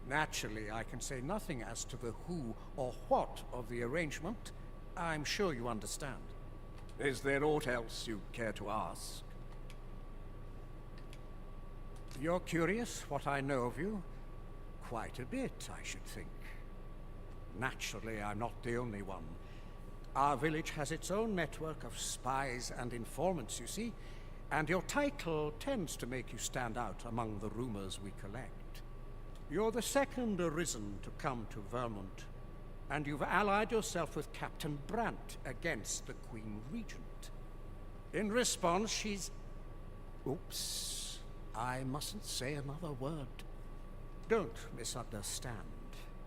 Naturally, I can say nothing as to the who or what of the arrangement. I'm sure you understand. Is there aught else you care to ask? You're curious what I know of you? Quite a bit, I should think. Naturally, I'm not the only one. Our village has its own network of spies and informants, you see, and your title tends to make you stand out among the rumors we collect. You're the second arisen to come to Vermont, and you've allied yourself with Captain Brandt against the Queen Regent. In response, she's... Oops, I mustn't say another word. Don't misunderstand.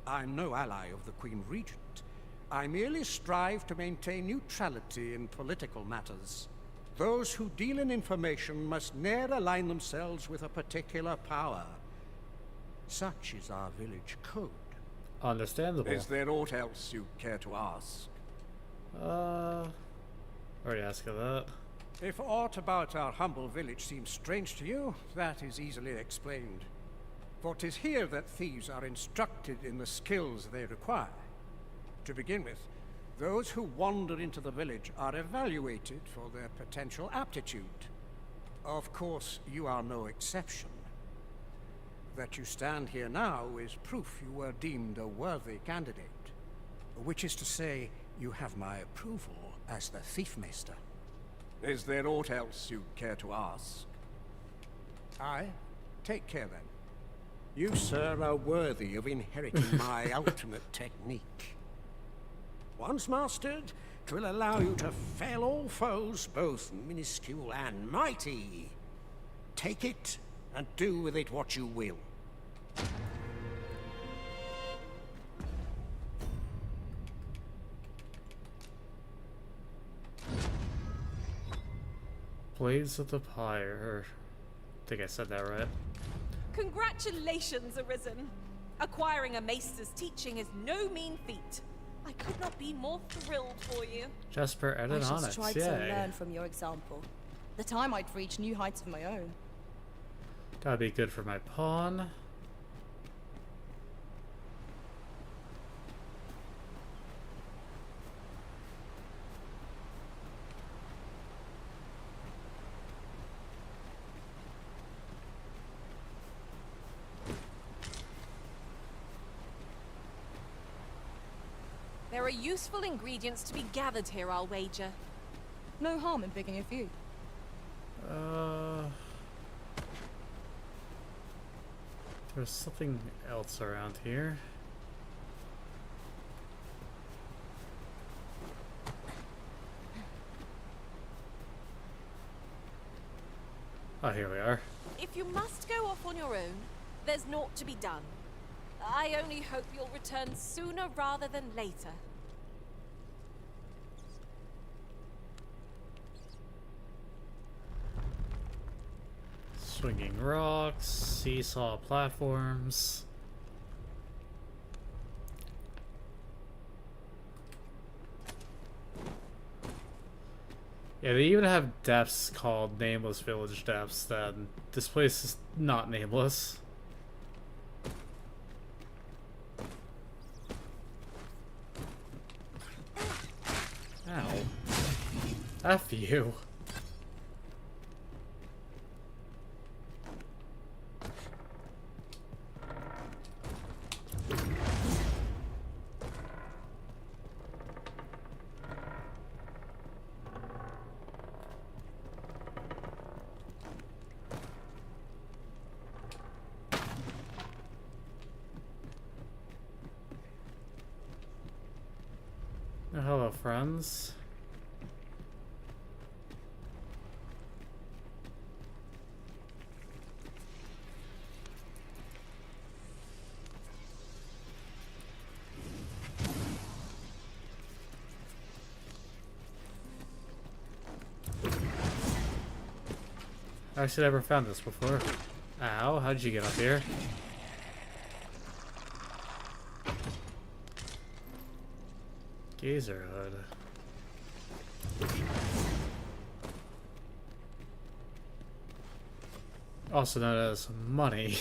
I'm no ally of the Queen Regent. I merely strive to maintain neutrality in political matters. Those who deal in information must ne'er align themselves with a particular power. Such is our village code. Understandable. Is there aught else you care to ask? Already asked her that. If aught about our humble village seems strange to you, that is easily explained. For 'tis here that thieves are instructed in the skills they require. To begin with, those who wander into the village are evaluated for their potential aptitude. Of course, you are no exception. That you stand here now is proof you were deemed a worthy candidate. Which is to say, you have my approval as the Thiefmeister. Is there aught else you care to ask? Aye. Take care then. You, sir, are worthy of inheriting my ultimate technique. Once mastered, 'twill allow you to fell all foes, both minuscule and mighty. Take it, and do with it what you will. Blades of the Pyre. I think I said that right. Congratulations, Arisen! Acquiring a maester's teaching is no mean feat. I could not be more thrilled for you. Jasper I added shall on it. strive to Yay. learn from your example. The time I'd reach new heights of my own. That'd be good for my pawn. There are useful ingredients to be gathered here, I'll wager. No harm in picking a few. There's something else around here. Oh, here we are. If you must go off on your own, there's naught to be done. I only hope you'll return sooner rather than later. Swinging rocks, seesaw platforms. Yeah, they even have depths called Nameless Village Depths, then this place is not nameless. Ow. F you. Oh, hello, friends. I actually never found this before. Ow, how'd you get up here? Gazer hood. Also known as money.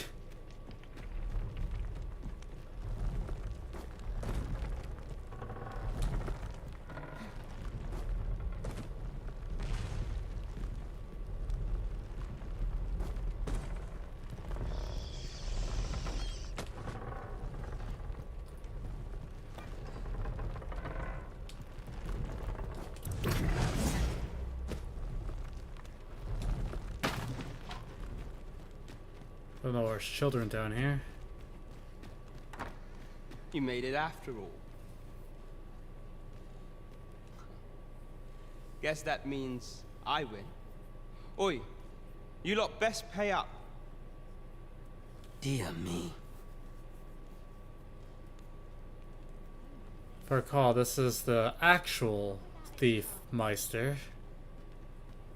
Oh no, there's children down here. You made it after all. Guess that means I win. Oi, you lot best pay up. Dear me. If I recall, this is the actual Thief Meister,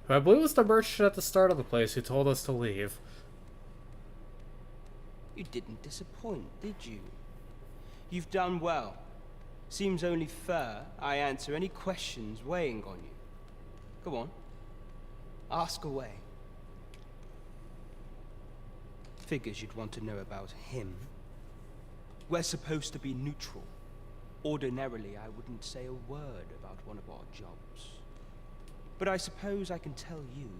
who I believe was the merchant at the start of the place who told us to leave. You didn't disappoint, did you? You've done well. Seems only fair I answer any questions weighing on you. Go on. Ask away. Figures you'd want to know about him. We're supposed to be neutral. Ordinarily, I wouldn't say a word about one of our jobs. But I suppose I can tell you,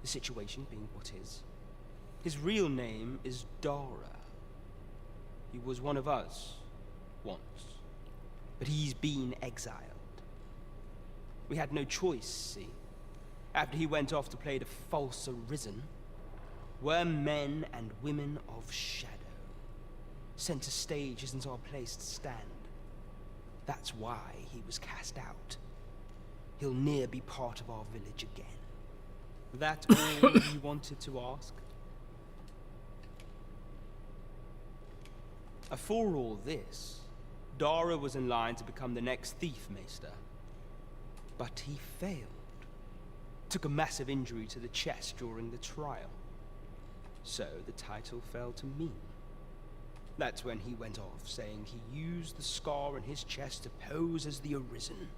the situation being what is. His real name is Dara. He was one of us, once. But he's been exiled. We had no choice, see? After he went off to play the false arisen, we're men and women of shadow. Center stage isn't our place to stand. That's why he was cast out. He'll ne'er be part of our village again. That all you wanted to ask? For all this, Dara was in line to become the next Thief Maester. But he failed. Took a massive injury to the chest during the trial. So the title fell to me. That's when he went off, saying he used the scar on his chest to pose as the Arisen.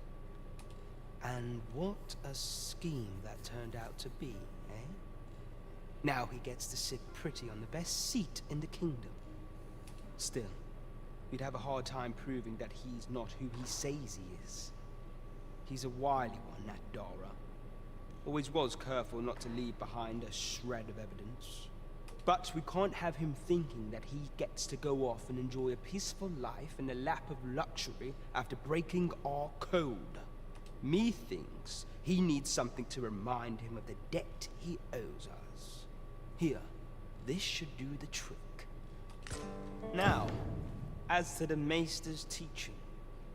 And what a scheme that turned out to be, eh? Now he gets to sit pretty on the best seat in the kingdom. Still, you'd have a hard time proving that he's not who he says he is. He's a wily one, that Dara. Always was careful not to leave behind a shred of evidence. But we can't have him thinking that he gets to go off and enjoy a peaceful life in a lap of luxury after breaking our code. Methinks he needs something to remind him of the debt he owes us. Here, this should do the trick. Now, as to the Maester's teaching,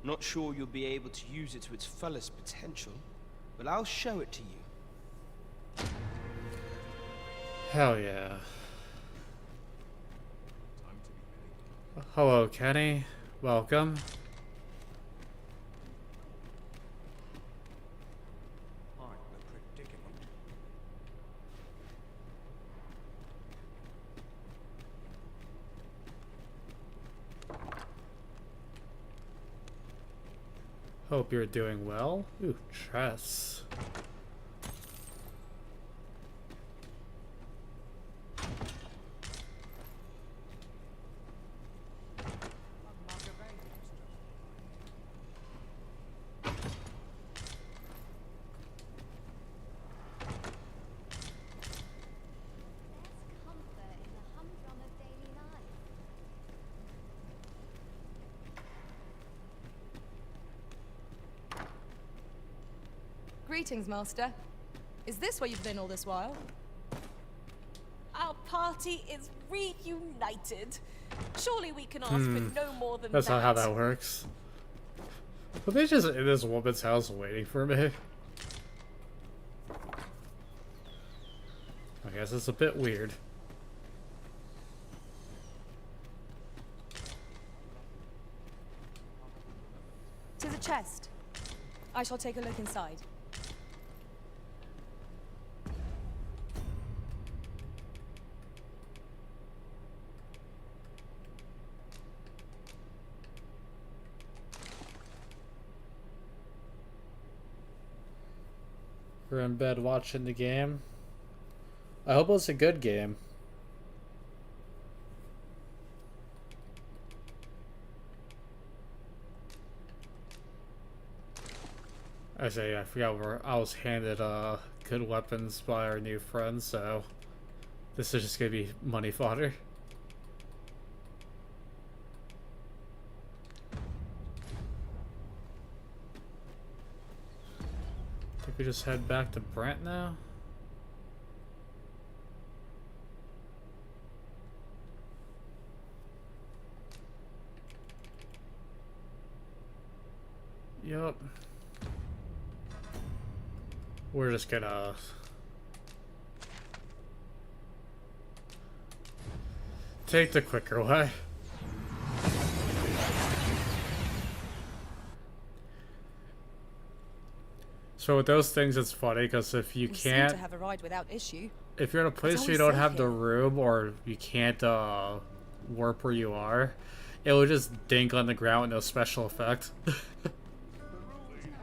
not sure you'll be able to use it to its fullest potential, but I'll show it to you. Hell yeah. Hello, Kenny. Welcome. Quite the predicament. Hope you're doing well. Ooh, chess. Greetings, Master. Is this where you've been all this while? Our party is reunited. Surely we can ask for no more than That's that. not how that works. But they just in this woman's house waiting for me. I guess it's a bit weird. To the chest. I shall take a look inside. We're in bed watching the game. I hope it's a good game. I forgot where I was handed good weapons by our new friend, so this is just gonna be money fodder. I think we just head back to Brent now. Yup. We're just gonna take the quicker way. So with those things, it's funny because if you We seem can't, to have a ride without issue. if you're in a place where you don't have the room or you can't warp where you are, it will just dink on the ground with no special effect.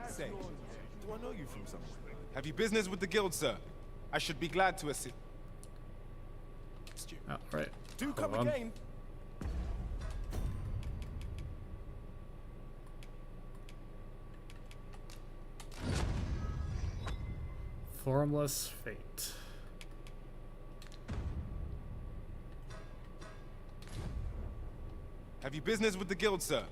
Say, do I know you from somewhere? Have you business with the guild, sir? I should be glad to assist you. Oh, right. Do come Hold on. again. Formless fate. Have you business with the guild, sir?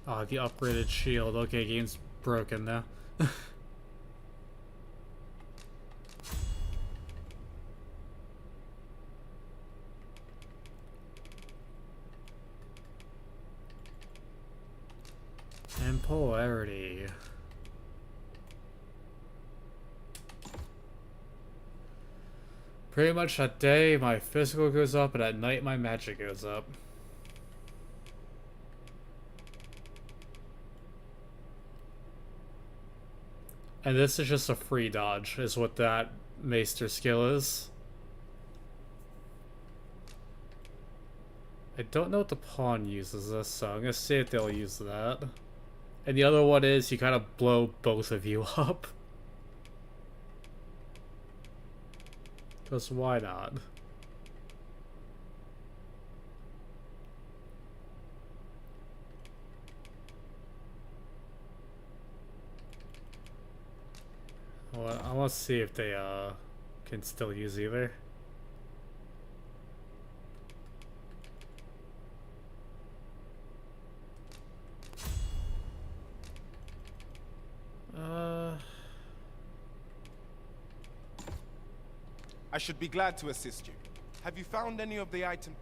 Ah, the upgraded shield. Okay, game's broken now. And polarity. Pretty much at day my physical goes up, and at night my magic goes up. And this is just a free dodge, is what that Maester skill is. I don't know what the pawn uses this, so I'm gonna see if they'll use that. And the other one is you kind of blow both of you up. Because why not? Well, I want to see if they can still use either. I should be glad to assist you. Have you found any of the items?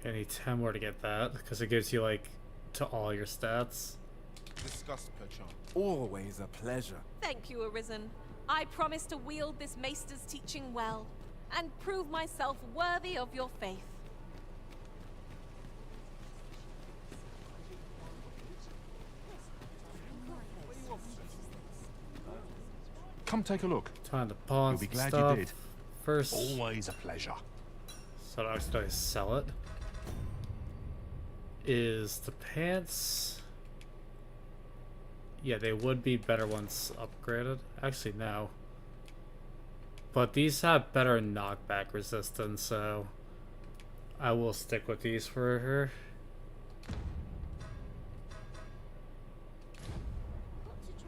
I need 10 more to get that, because it gives you, like, to all your stats. Discussed perchance. Always a pleasure. Thank you, Arisen. I promise to wield this maester's teaching well, and prove myself worthy of your faith. Come take a look. Time to pawn You'll be some glad stuff. you did. First, Always a pleasure. so I actually sell it. Is the pants? Yeah, they would be better once upgraded. Actually, no. But these have better knockback resistance, so I will stick with these for her.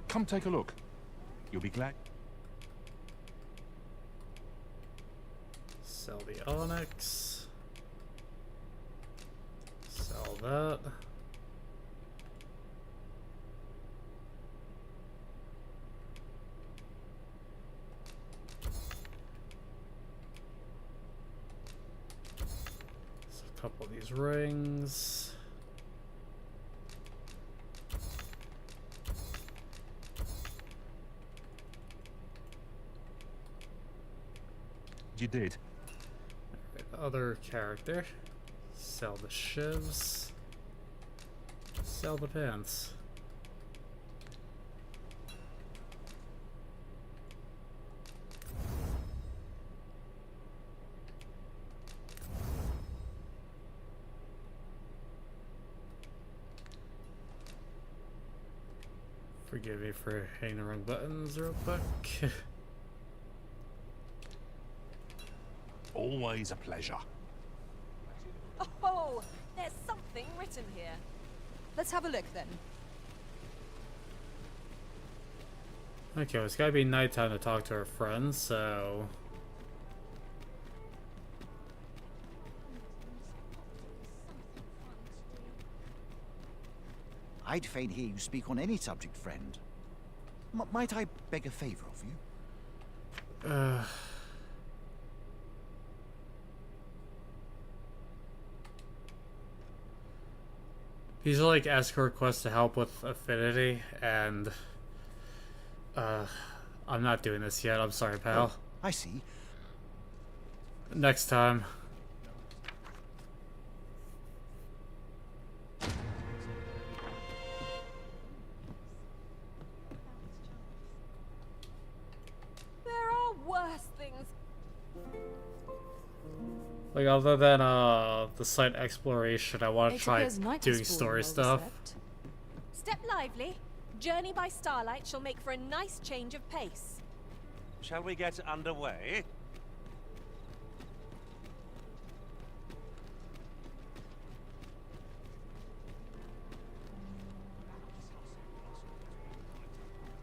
Come take a look. You'll be glad. Sell the onyx. Sell that. So a couple of these rings. You did. Other character. Sell the shivs. Sell the pants. Forgive me for hitting the wrong buttons real quick. Always a pleasure. Oh, there's something written here. Let's have a look then. Okay, well, it's gotta be nighttime to talk to our friends, so... I'd fain hear you speak on any subject, friend. Might I beg a favor of you? These are like escort requests to help with affinity, and I'm not doing this yet. I'm sorry, pal. Oh, I see. Next time. There are worse things. Like, other than the site exploration, I want to It try appears night doing has fallen story while we stuff. slept. Step lively. Journey by starlight shall make for a nice change of pace. Shall we get underway?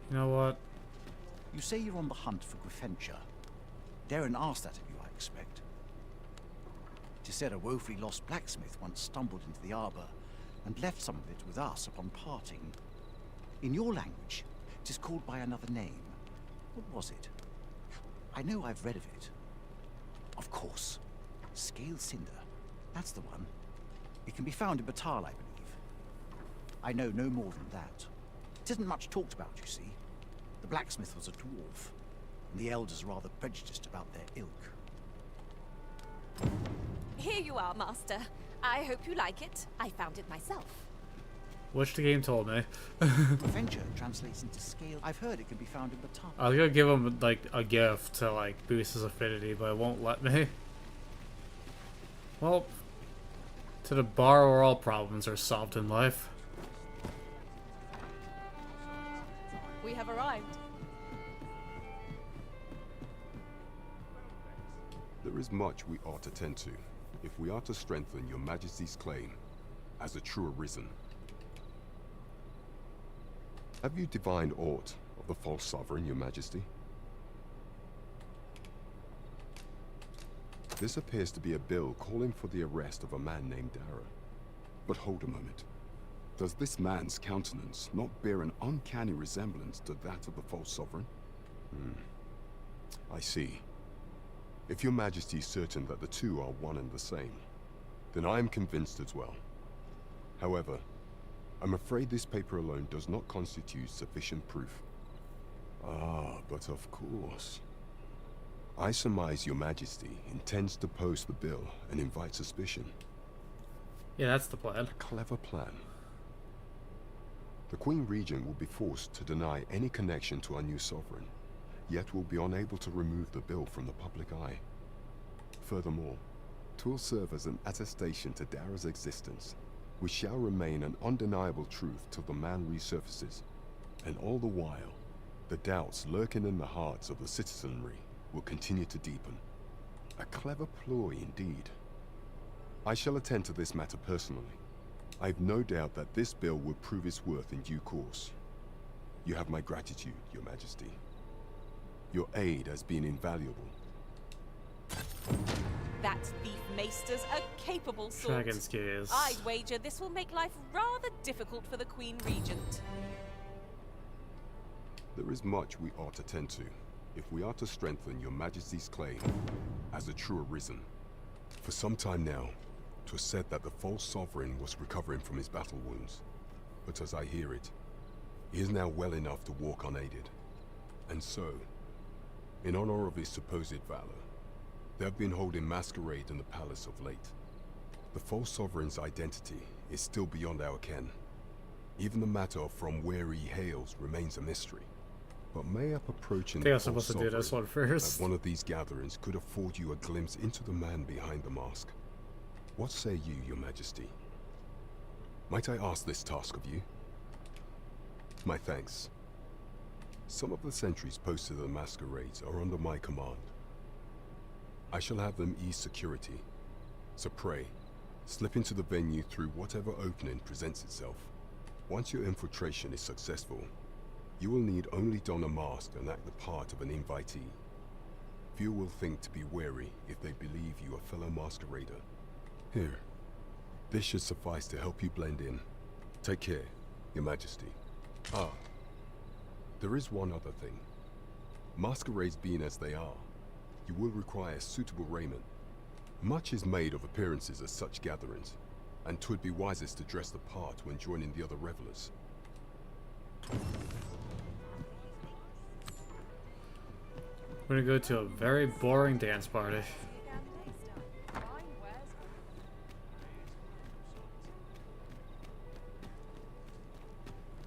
You know what? You say you're on the hunt for Griffenture. Darren asked that of you, I expect. 'Tis said a woefully lost blacksmith once stumbled into the arbor and left some of it with us upon parting. In your language, 'tis called by another name. What was it? I know I've read of it. Of course. Scale Cinder. That's the one. It can be found in Batal, I believe. I know no more than that. It isn't much talked about, you see. The blacksmith was a dwarf, and the elders are rather prejudiced about their ilk. Here you are, Master. I hope you like it. I found it myself. Which the game told me. Adventure translates into scale. I've heard it can be found in Batal. I was gonna give him like a gift to like boost his affinity, but it won't let me. Well, to the bar where all problems are solved in life. We have arrived. There is much we ought to tend to, if we are to strengthen your Majesty's claim as a true Arisen. Have you divined aught of the false sovereign, your Majesty? This appears to be a bill calling for the arrest of a man named Dara. But hold a moment. Does this man's countenance not bear an uncanny resemblance to that of the false sovereign? I see. If your Majesty is certain that the two are one and the same, then I am convinced as well. However, I'm afraid this paper alone does not constitute sufficient proof. Ah, but of course. I surmise your Majesty intends to post the bill and invite suspicion. Yeah, that's the plan. A clever plan. The Queen Regent will be forced to deny any connection to our new sovereign, yet will be unable to remove the bill from the public eye. Furthermore, 'twill serve as an attestation to Dara's existence, which shall remain an undeniable truth till the man resurfaces. And all the while, the doubts lurking in the hearts of the citizenry will continue to deepen. A clever ploy indeed. I shall attend to this matter personally. I've no doubt that this bill will prove its worth in due course. You have my gratitude, Your Majesty. Your aid has been invaluable. That thief maester's a capable sort. Dragon's Gaze. I'd wager this will make life rather difficult for the Queen Regent. There is much we ought to tend to, if we are to strengthen Your Majesty's claim as a true arisen. For some time now, 'twas said that the false sovereign was recovering from his battle wounds. But as I hear it, he is now well enough to walk unaided. And so, in honor of his supposed valor, they have been holding masquerade in the palace of late. The false sovereign's identity is still beyond our ken. Even the matter of from where he hails remains a mystery. But mayhap approaching I think the I'm false supposed to do this sovereign one first. at one of these gatherings could afford you a glimpse into the man behind the mask. What say you, Your Majesty? Might I ask this task of you? My thanks. Some of the sentries posted at the masquerades are under my command. I shall have them ease security. So pray, slip into the venue through whatever opening presents itself. Once your infiltration is successful, you will need only don a mask and act the part of an invitee. Few will think to be wary if they believe you a fellow masquerader. Here, this should suffice to help you blend in. Take care, Your Majesty. Ah, there is one other thing. Masquerades being as they are, you will require suitable raiment. Much is made of appearances at such gatherings, and 'twould be wisest to dress the part when joining the other revelers. We're gonna go to a very boring dance party.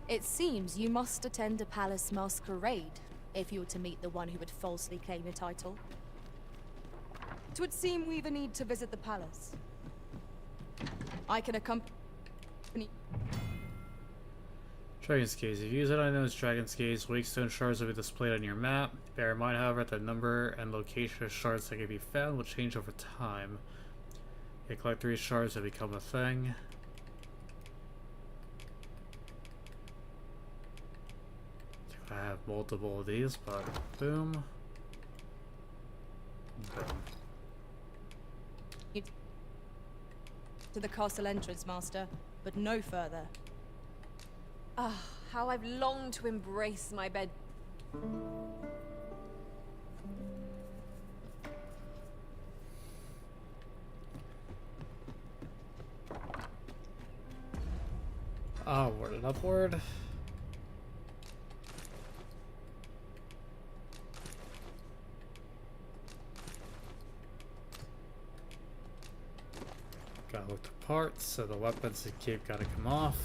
It seems you must attend a palace masquerade if you were to meet the one who would falsely claim a title. 'Twould seem we either need to visit the palace. I can accompany. Dragon's Gaze. If you use it, I know it's Dragon's Gaze. Wake stone shards will be displayed on your map. Bear in mind, however, that the number and location of shards that can be found will change over time. You collect 3 shards to become a thing. I have multiple of these, but boom. Boom. To the castle entrance, Master, but no further. Ah, how I've longed to embrace my bed. Onward and upward. Gotta look the parts, so the weapons and cape gotta come off.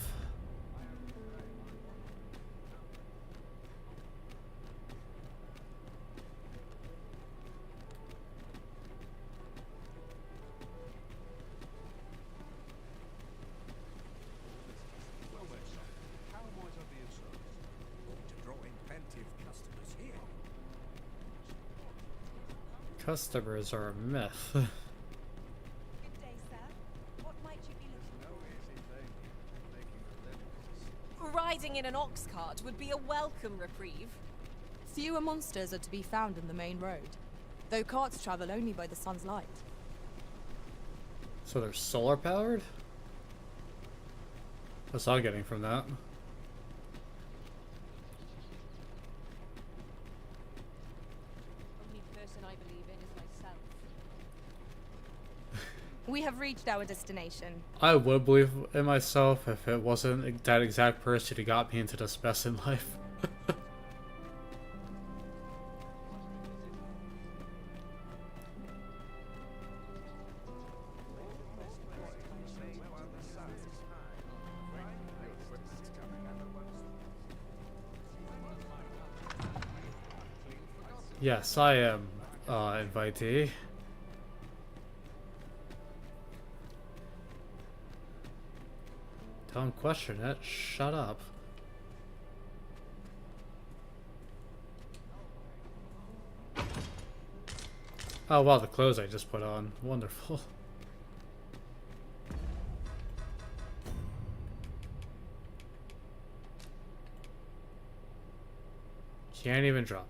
Customers are a myth. Good day, sir. What might you be looking for? Riding in an ox cart would be a welcome reprieve. Fewer monsters are to be found in the main road, though carts travel only by the sun's light. So they're solar powered? That's all I'm getting from that. Only person I believe in is myself. We have reached our destination. I would believe in myself if it wasn't that exact person who got me into this mess in life. Yes, I am invitee. Don't question it. Shut up. Oh wow, the clothes I just put on. Wonderful. Can't even drop.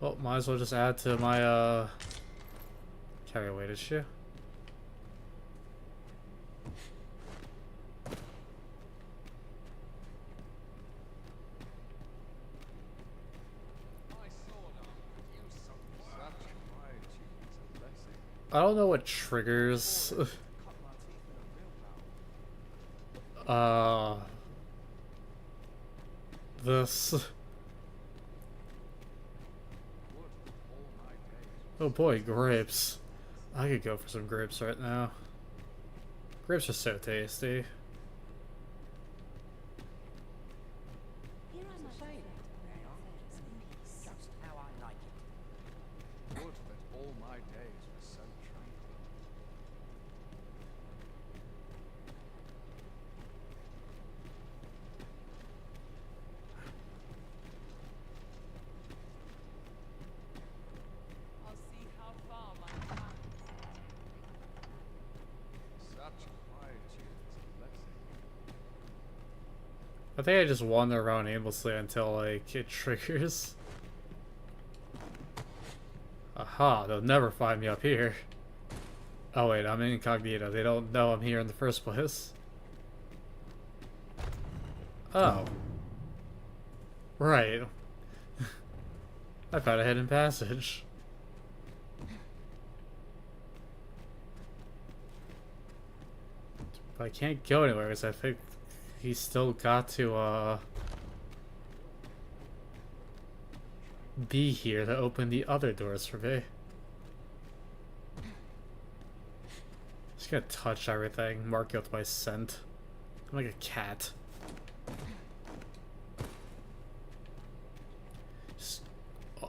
Well, might as well just add to my carry weight issue. I don't know what triggers this. Oh boy, grapes. I could go for some grapes right now. Grapes are so tasty. I think I just wander around aimlessly until like it triggers. Aha, they'll never find me up here. Oh wait, I'm incognito. They don't know I'm here in the first place. Oh. Right. I found a hidden passage. But I can't go anywhere because I think he's still got to be here to open the other doors for me. Just gonna touch everything, mark it with my scent. I'm like a cat.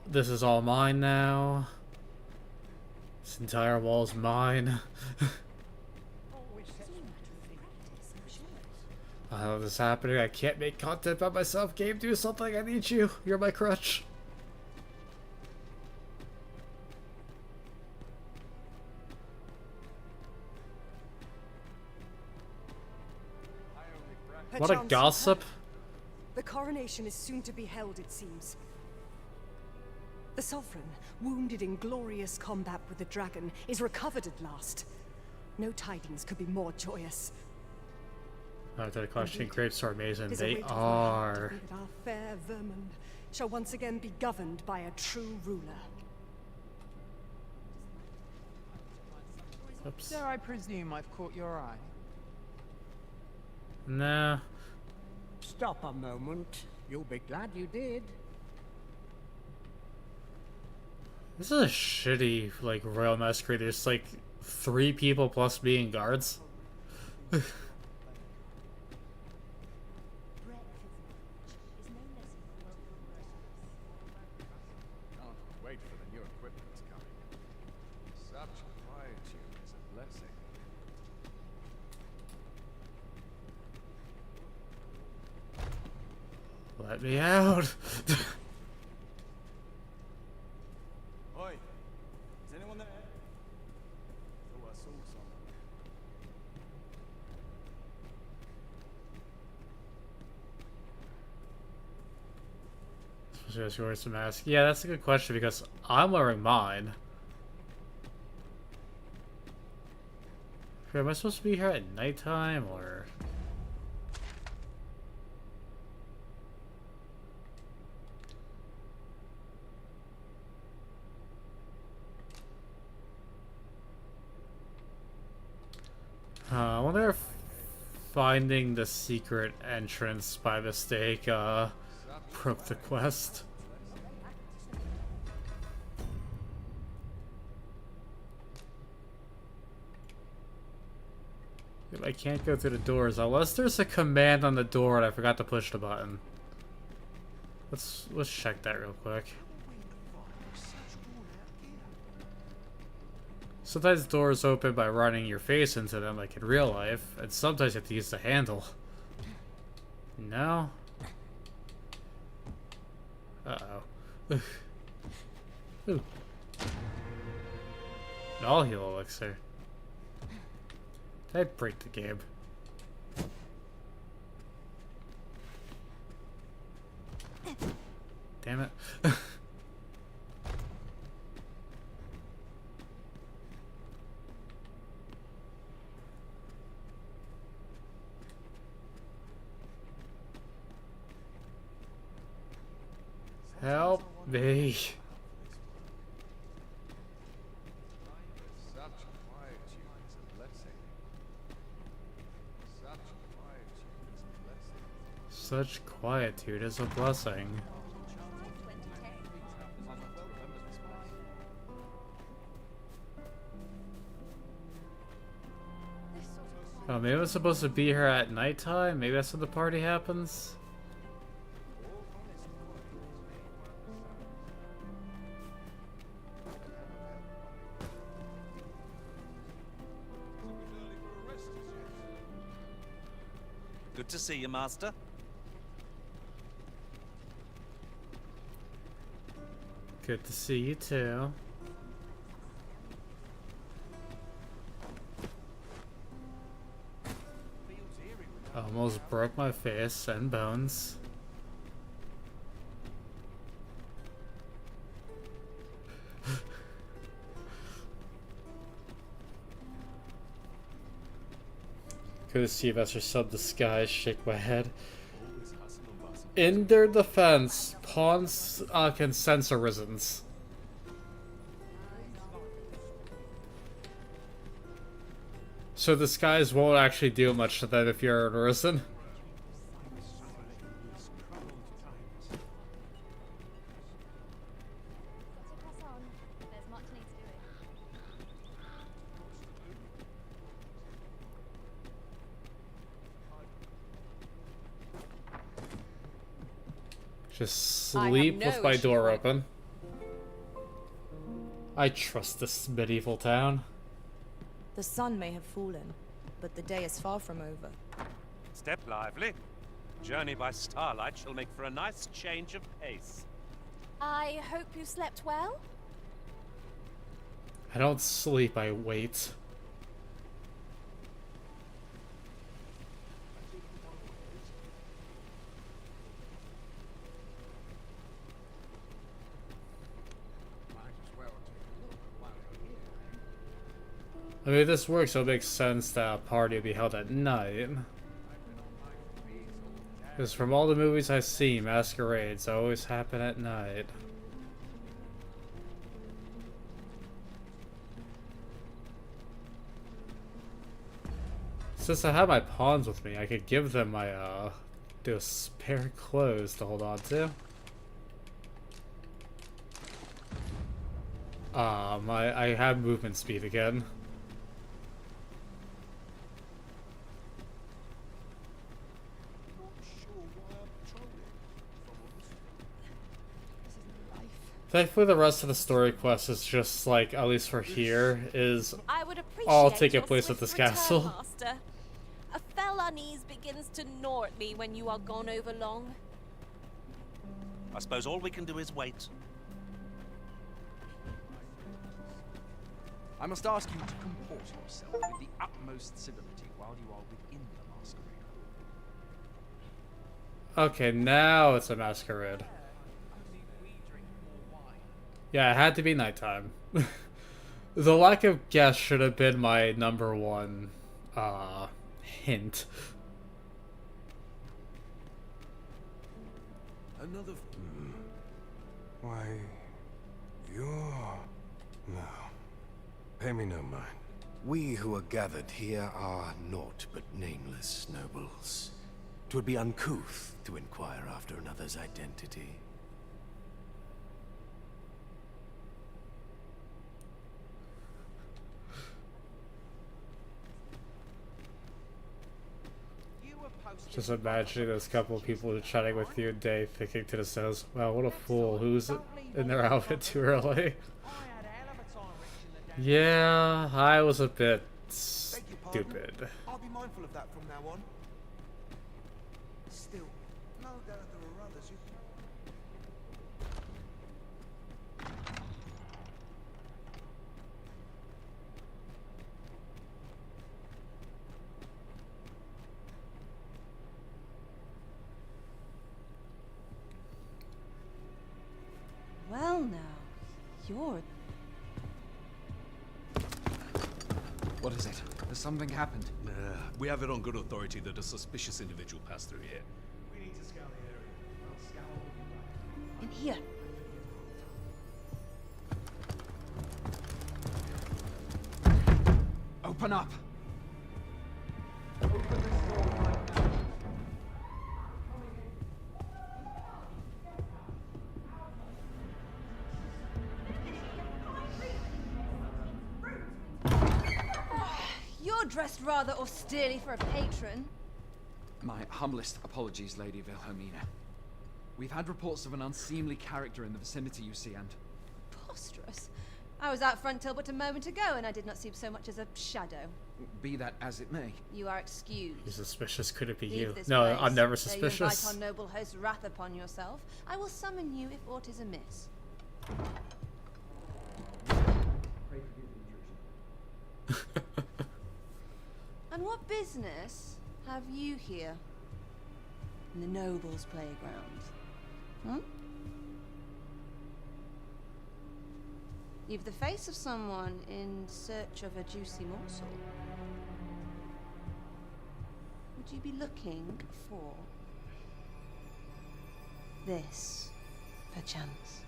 This is all mine now. This entire wall's mine. I don't know this is happening. I can't make content by myself. Game, do something. I need you. You're my crutch. What a gossip. The coronation is soon to be held, it seems. The Sovereign, wounded in glorious combat with the dragon, is recovered at last. No tidings could be more joyous. After the question, grapes are amazing. It is They awaited are. that our fair Vermund shall once again be governed by a true ruler. Oops. Dare I presume I've caught your eye? Nah. Stop a moment. You'll be glad you did. This is a shitty, like, royal masquerade. There's, like, 3 people plus being guards. Wait for the new equipment that's coming. Such quietude is a blessing. Let me out. Oi, is anyone there? Thought I saw someone. Just wearing some mask. Yeah, that's a good question because I'm wearing mine. Okay, am I supposed to be here at nighttime or? I wonder if finding the secret entrance by mistake broke the quest. I can't go through the doors unless there's a command on the door and I forgot to push the button. Let's check that real quick. Sometimes doors open by running your face into them, like in real life, and sometimes you have to use the handle. No? Uh-oh. Ooh. An all-heal elixir. Did I break the game? Damn it. Help me. Such quietude is a blessing. Oh, maybe I'm supposed to be here at nighttime? Maybe that's when the party happens? Good to see you, Master. Good to see you too. Almost broke my face and bones. Could see Vesser sub disguise, shake my head. In their defense, pawns can sense arisens. So disguise won't actually do much to them if you're an arisen. Just sleep with my door open. I trust this medieval town. The sun may have fallen, but the day is far from over. Step lively. Journey by starlight shall make for a nice change of pace. I hope you slept well? I don't sleep, I wait. I mean, if this works, so it makes sense that a party would be held at night. Because from all the movies I've seen, masquerades always happen at night. Since I have my pawns with me, I could give them my, those spare clothes to hold on to. I have movement speed again. Thankfully, the rest of the story quest is just like, at least for here, is all taking place at this castle. Master. A fell unease begins to gnaw at me when you are gone over long. I suppose all we can do is wait. I must ask you to comport yourself with the utmost civility while you are within the masquerade. Okay, now it's a masquerade. Yeah, it had to be nighttime. The lack of guests should have been my number one hint. Another. Why, you're. No. Pay me no mind. We who are gathered here are naught but nameless nobles. 'Twould be uncouth to inquire after another's identity. Just imagining those couple of people who are chatting with you a day, thinking to themselves, wow, what a fool, who's in their outfit too early? Yeah, I was a bit stupid. I'll be mindful of that from now on. Still, no doubt there are others who... Well now, you're... What is it? Has something happened? We have it on good authority that a suspicious individual passed through here. We need to scour the area. I'll scour In here. Open up! You're dressed rather austerely for a patron. My humblest apologies, Lady Wilhelmina. We've had reports of an unseemly character in the vicinity, you see, and... Preposterous. I was out front till but a moment ago, and I did not seem so much as a shadow. Be that as it may. You are excused. You're suspicious, could it be Leave you? this No, place. I'm never Ere suspicious. you invite our noble host's wrath upon yourself, I will summon you if aught is amiss. And what business have you here? In the nobles' playground? Hmm? You've the face of someone in search of a juicy morsel. Would you be looking for this, perchance?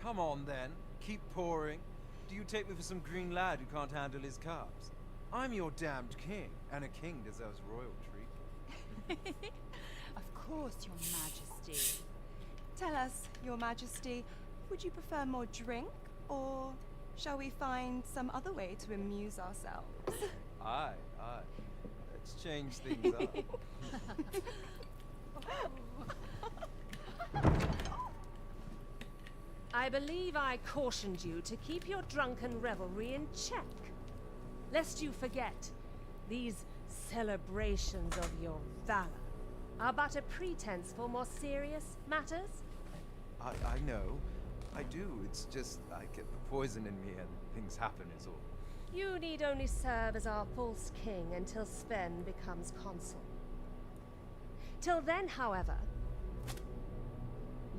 Come on then, keep pouring. Do you take me for some green lad who can't handle his carbs? I'm your damned king, and a king deserves royal treatment. Of course, your majesty. Tell us, your majesty, would you prefer more drink, or shall we find some other way to amuse ourselves? Aye, aye. Let's change things up. I believe I cautioned you to keep your drunken revelry in check. Lest you forget, these celebrations of your valor are but a pretense for more serious matters. I know. I do. It's just I get the poison in me and things happen is all. You need only serve as our false king until Sven becomes consul. Till then, however,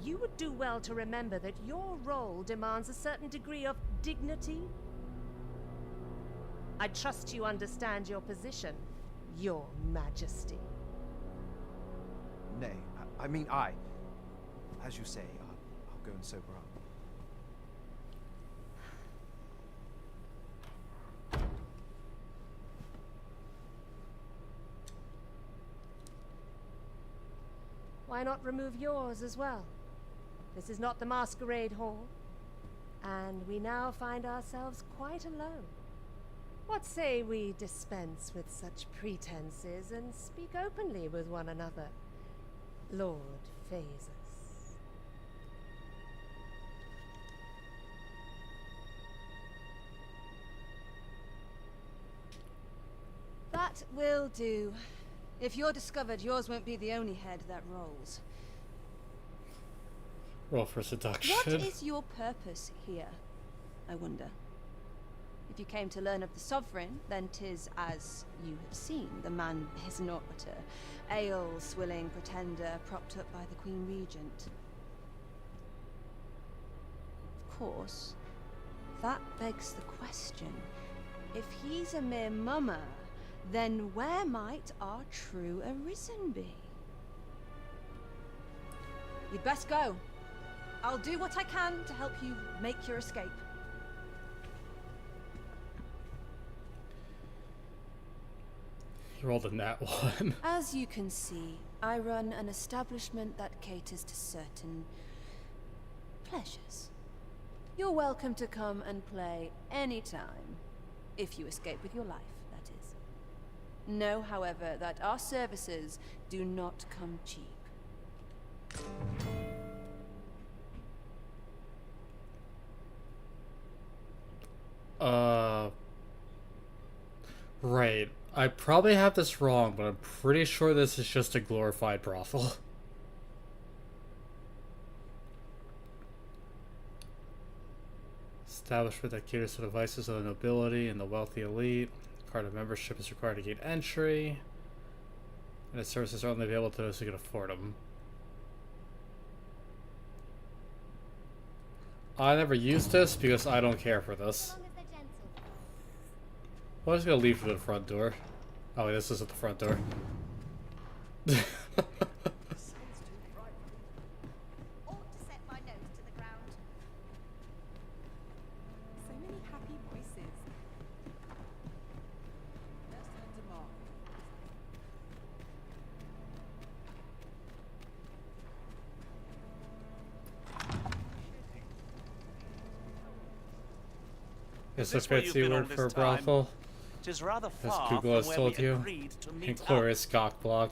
you would do well to remember that your role demands a certain degree of dignity. I trust you understand your position, your majesty. Nay, I mean I. As you say, I'll go and sober up. Why not remove yours as well? This is not the masquerade hall, and we now find ourselves quite alone. What say we dispense with such pretenses and speak openly with one another, Lord Phaesus? That will do. If you're discovered, yours won't be the only head that rolls. Roll for seduction. What is your purpose here, I wonder? If you came to learn of the Sovereign, then 'tis as you have seen. The man is naught but a ale-swilling pretender propped up by the Queen Regent. Of course, that begs the question. If he's a mere mummer, then where might our true Arisen be? You'd best go. I'll do what I can to help you make your escape. You rolled a nat one. As you can see, I run an establishment that caters to certain pleasures. You're welcome to come and play anytime, if you escape with your life, that is. Know, however, that our services do not come cheap. Right. I probably have this wrong, but I'm pretty sure this is just a glorified brothel. Establishment that caters to the vices of the nobility and the wealthy elite. Card of membership is required to gain entry. And its services are only available to those who can afford them. I never used this because I don't care for this. I'm just gonna leave through the front door. Oh, wait, this isn't the front door. So many happy voices. Is this this where fancy you've been word all for this a time? brothel? 'Tis rather As far Google from has where told we you. agreed to meet And up. Glorious Cockblock.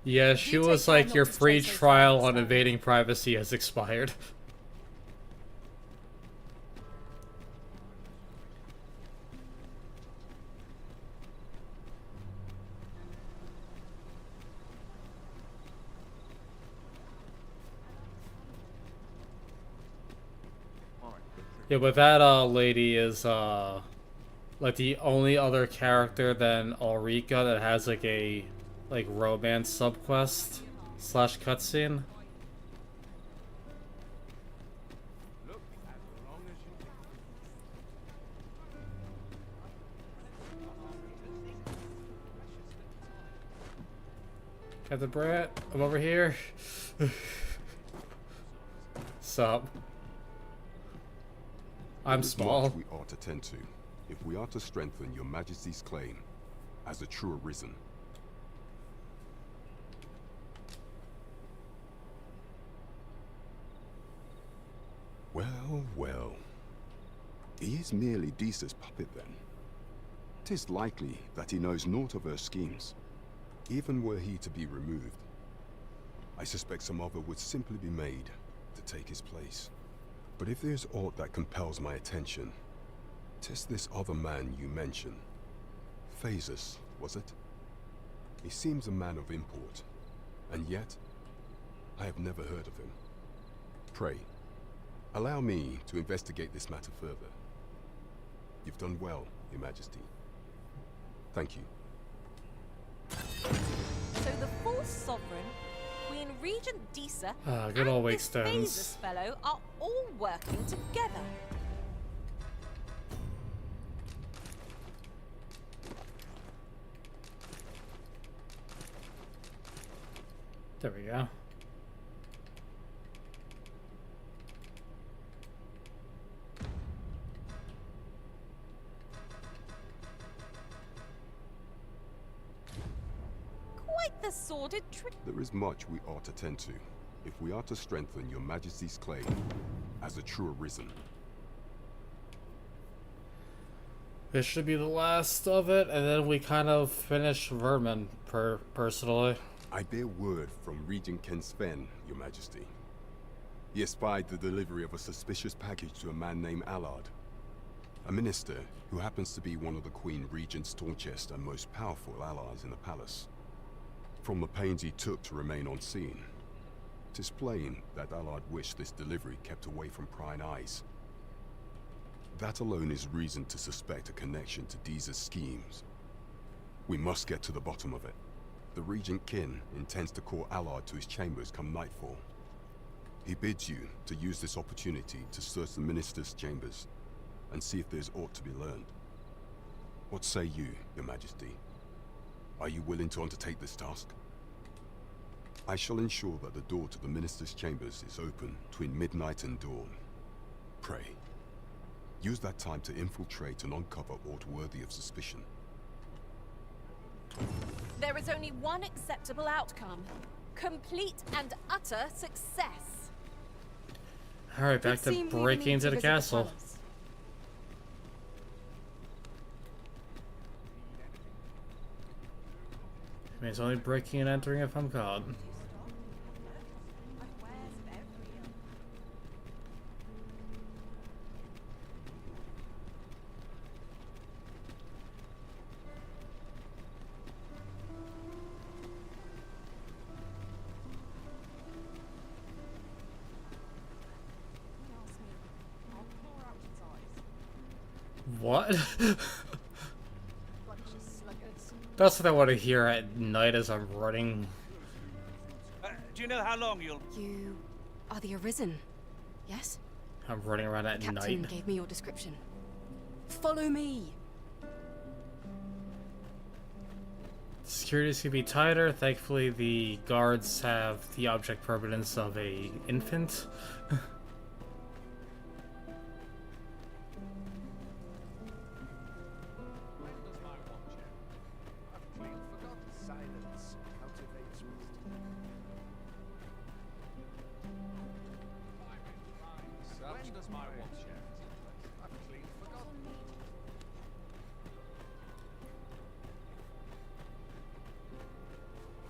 Yeah, she You take was care like, not your to stray free so trial far, on Sam. invading privacy has expired. Yeah, but that lady is like the only other character than Ulrika that has like a romance subquest slash cutscene. Captain Brett, I'm over here. Sup? I'm There is small. much we ought to tend to, if we are to strengthen your Majesty's claim as a true arisen. Well, well. He is merely Disa's puppet then. 'Tis likely that he knows naught of her schemes, even were he to be removed. I suspect some other would simply be made to take his place. But if there's aught that compels my attention, 'tis this other man you mention. Phasus, was it? He seems a man of import, and yet I have never heard of him. Pray, allow me to investigate this matter further. You've done well, Your Majesty. Thank you. So the false sovereign, Queen Regent Disa, good old and this Wakestones. Phasus fellow are all working together. There we go. Quite the sordid trick. There is much we ought to tend to, if we are to strengthen your Majesty's claim as a true arisen. This should be the last of it, and then we kind of finish Vermin, personally. I bear word from Regent Ken Sven, Your Majesty. He espied the delivery of a suspicious package to a man named Allard, a minister who happens to be one of the Queen Regent's staunchest and most powerful allies in the palace. From the pains he took to remain on scene, 'tis plain that Allard wished this delivery kept away from prying eyes. That alone is reason to suspect a connection to Disa's schemes. We must get to the bottom of it. The Regent Kin intends to call Allard to his chambers come nightfall. He bids you to use this opportunity to search the minister's chambers and see if there's aught to be learned. What say you, Your Majesty? Are you willing to undertake this task? I shall ensure that the door to the minister's chambers is open between midnight and dawn. Pray, use that time to infiltrate and uncover aught worthy of suspicion. There is only one acceptable outcome. Complete and utter success. Alright, back to Seem we breaking need into to the visit castle. palace. Means only breaking and entering if I'm caught. What? That's what I want to hear at night as I'm running. Do you know how long you'll... You are the Arisen, yes? I'm running around at Captain night. gave me your description. Follow me! Security's gonna be tighter. Thankfully, the guards have the object permanence of a infant.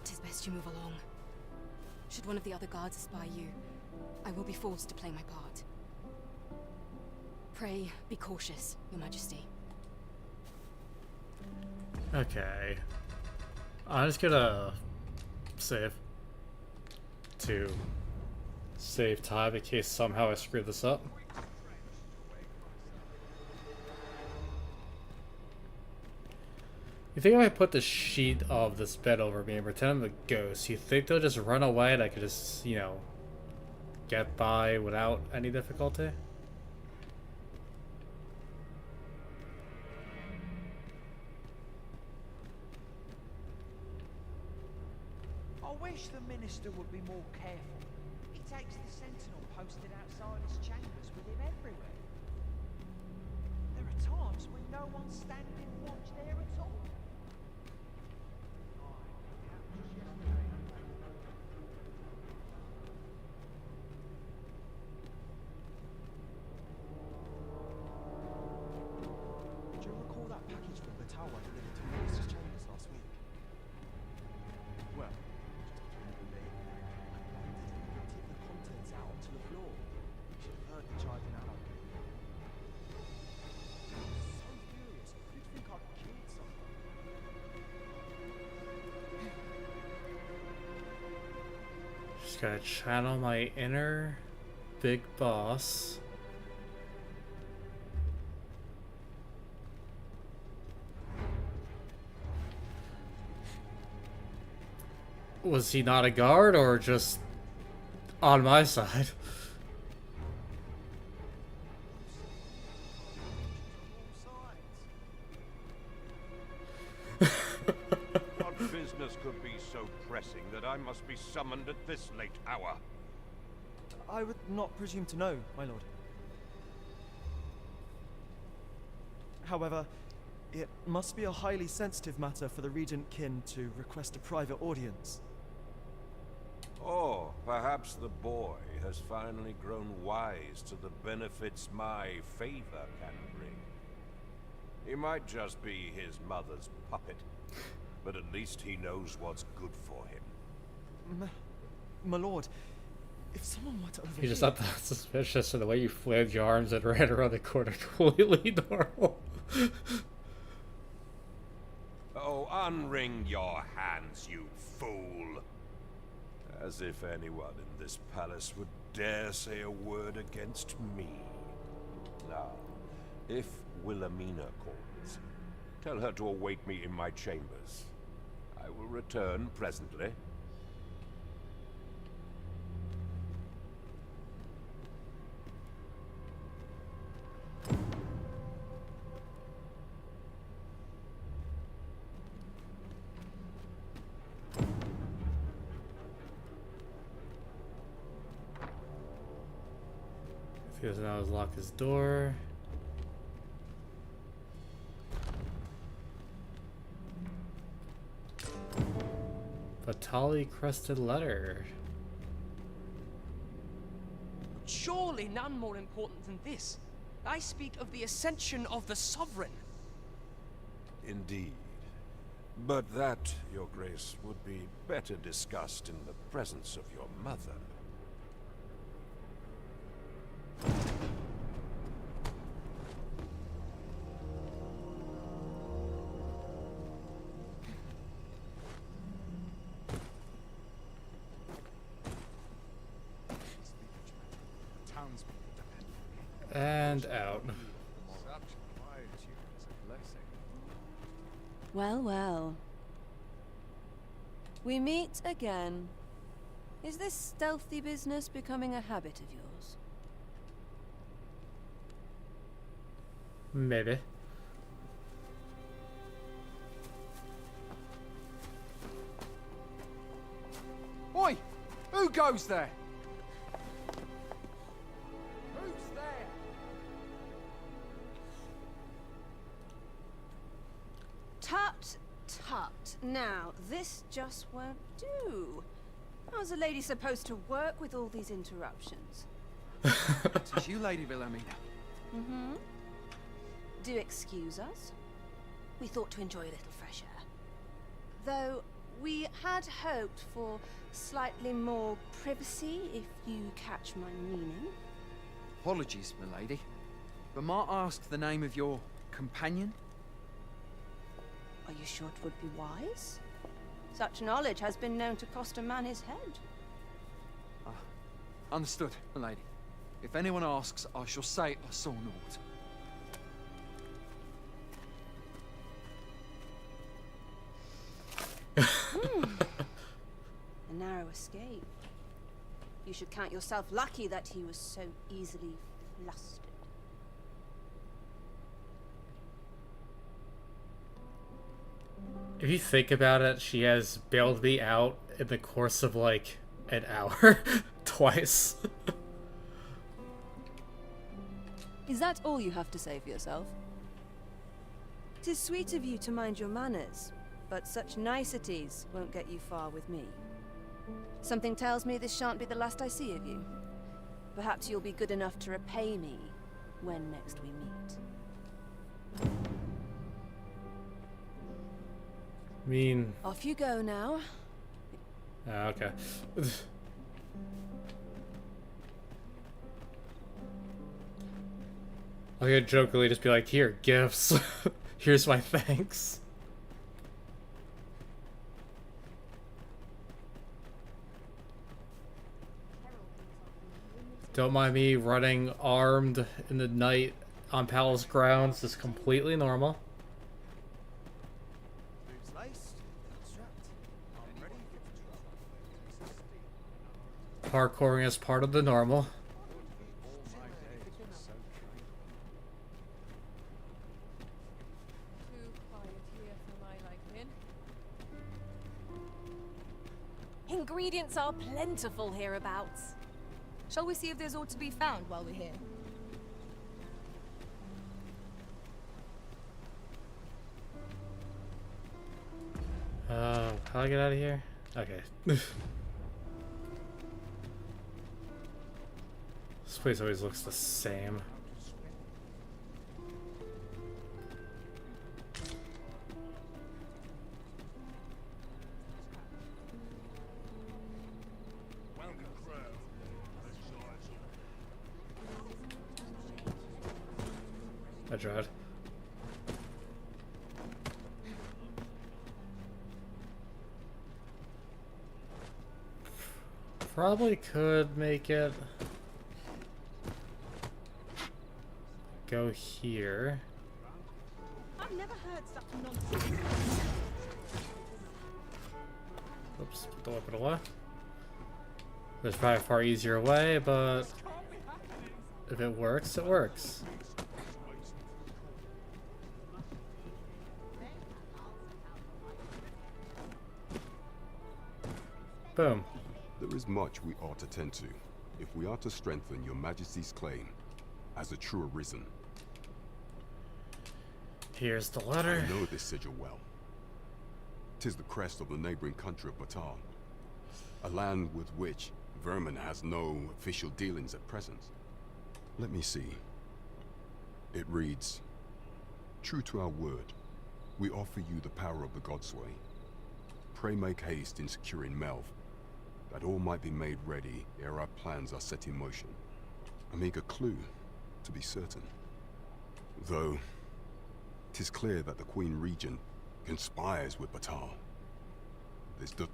Tis best you move along. Should one of the other guards espy you, I will be forced to play my part. Pray, be cautious, Your Majesty. Okay. I'm just gonna save to save time in case somehow I screw this up. You think if I put the sheet of this bed over me and pretend I'm a ghost, you think they'll just run away and I could just, you know, get by without any difficulty? I wish the minister would be more careful. He takes the sentinel posted outside his chambers with him everywhere. There are times when no one's standing watch there at all. Do you recall that package from Batawa delivered to the minister's chambers last week? Well, just between you and me, they didn't tip the contents out onto the floor. You should have heard the chiding out. I was so furious, you'd think I'd killed someone. Just gotta channel my inner big boss. Was he not a guard or just on my side? What business could be so pressing that I must be summoned at this late hour? I would not presume to know, my lord. However, it must be a highly sensitive matter for the Regent Kin to request a private audience. Or perhaps the boy has finally grown wise to the benefits my favor can bring. He might just be his mother's puppet, but at least he knows what's good for him. My lord, if someone were to overhear... You just thought that suspicious, and the way you flailed your arms and ran around the corner completely normal. Oh, unwring your hands, you fool! As if anyone in this palace would dare say a word against me. Now, if Wilhelmina calls, tell her to await me in my chambers. I will return presently. He doesn't always lock his door. Batali crusted letter. Surely none more important than this. I speak of the ascension of the Sovereign. Indeed. But that, Your Grace, would be better discussed in the presence of your mother. And out. Well, well. We meet again. Is this stealthy business becoming a habit of yours? Maybe. Oi! Who goes there? Who's there? Tut, tut. Now, this just won't do. How's a lady supposed to work with all these interruptions? It is you, Lady Wilhelmina. Mm-hmm. Do excuse us. We thought to enjoy a little fresh air. Though, we had hoped for slightly more privacy, if you catch my meaning. Apologies, milady. But might I ask the name of your companion? Are you sure it would be wise? Such knowledge has been known to cost a man his head. Understood, milady. If anyone asks, I shall say I saw naught. A narrow escape. You should count yourself lucky that he was so easily flustered. If you think about it, she has bailed me out in the course of like an hour twice. Is that all you have to say for yourself? 'Tis sweet of you to mind your manners, but such niceties won't get you far with me. Something tells me this shan't be the last I see of you. Perhaps you'll be good enough to repay me when next we meet. I mean... Off you go now. Okay. I could jokingly just be like, here, gifts. Here's my thanks. Don't mind me running armed in the night on palace grounds. It's completely normal. Parkouring is part of the normal. Ingredients are plentiful hereabouts. Shall we see if there's aught to be found while we're here? How do I get out of here? Okay. This place always looks the same. I tried. Probably could make it go here. I've never heard such nonsense. Oops, put the weapon away. There's probably a far easier way, but if it works, it works. Boom. There is much we ought to tend to, if we are to strengthen your Majesty's claim as a true Arisen. Here's the letter. I know this sigil well. 'Tis the crest of the neighboring country of Batar, a land with which Vermin has no official dealings at present. Let me see. It reads, "True to our word, we offer you the power of the Godsway. Pray make haste in securing Melv, that all might be made ready ere our plans are set in motion. A meager clue, to be certain. Though, 'tis clear that the Queen Regent conspires with Batal.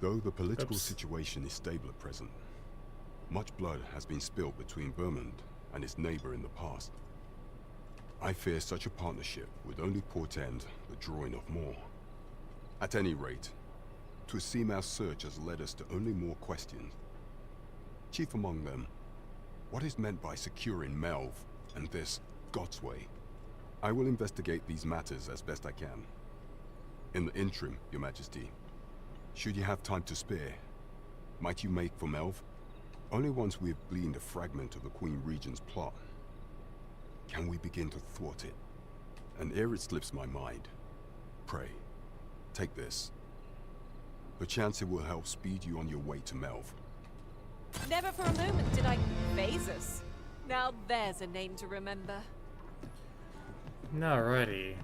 Though the political situation is stable at present, much blood has been spilled between Vermund and its neighbor in the past. I fear such a partnership would only portend the drawing of more. At any rate, 'twould seem our search has led us to only more questions. Chief among them, what is meant by securing Melv and this Godsway? I will investigate these matters as best I can. In the interim, Your Majesty, should you have time to spare, might you make for Melv? Only once we have gleaned a fragment of the Queen Regent's plot can we begin to thwart it. And ere it slips my mind, pray, take this. Perchance it will help speed you on your way to Melv. Never for a moment did I phase us. Now there's a name to remember. Alrighty.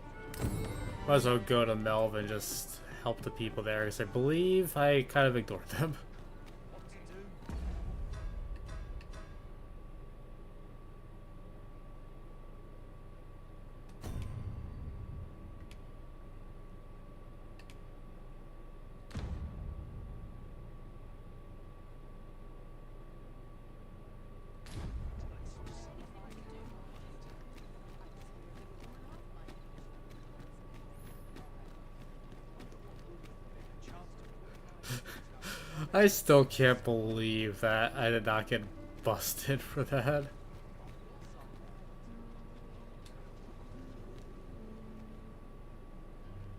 Might as well go to Melv and just help the people there, because I believe I kind of ignored them. I still can't believe that I did not get busted for that.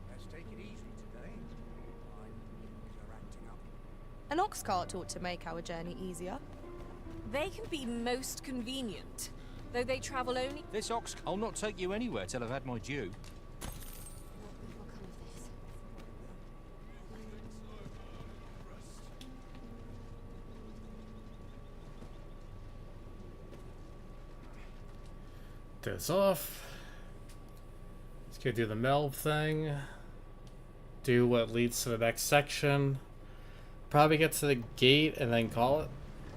Let's take it easy today. My knees are acting up. An ox cart ought to make our journey easier. They can be most convenient, though they travel only. This ox, I'll not take you anywhere till I've had my due. This off. Let's go do the Melv thing. Do what leads to the next section. Probably get to the gate and then call it.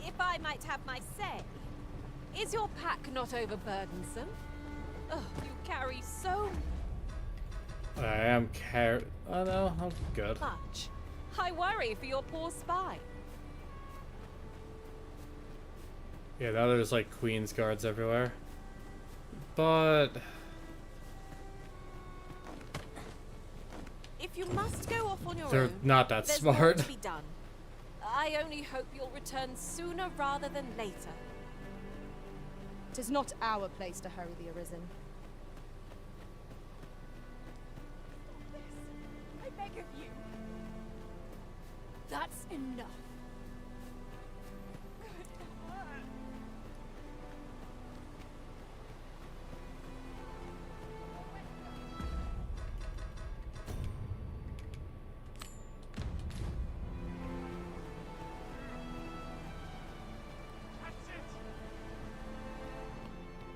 If I might have my say, is your pack not overburdensome? Oh, you carry so I am oh no, I'm good. much. I worry for your poor spy. Yeah, now there's like Queen's guards everywhere. But If you must go off on your they're own, not that there's smart. more to be done. I only hope you'll return sooner rather than later. 'Tis not our place to hurry the Arisen. I beg of you. That's enough.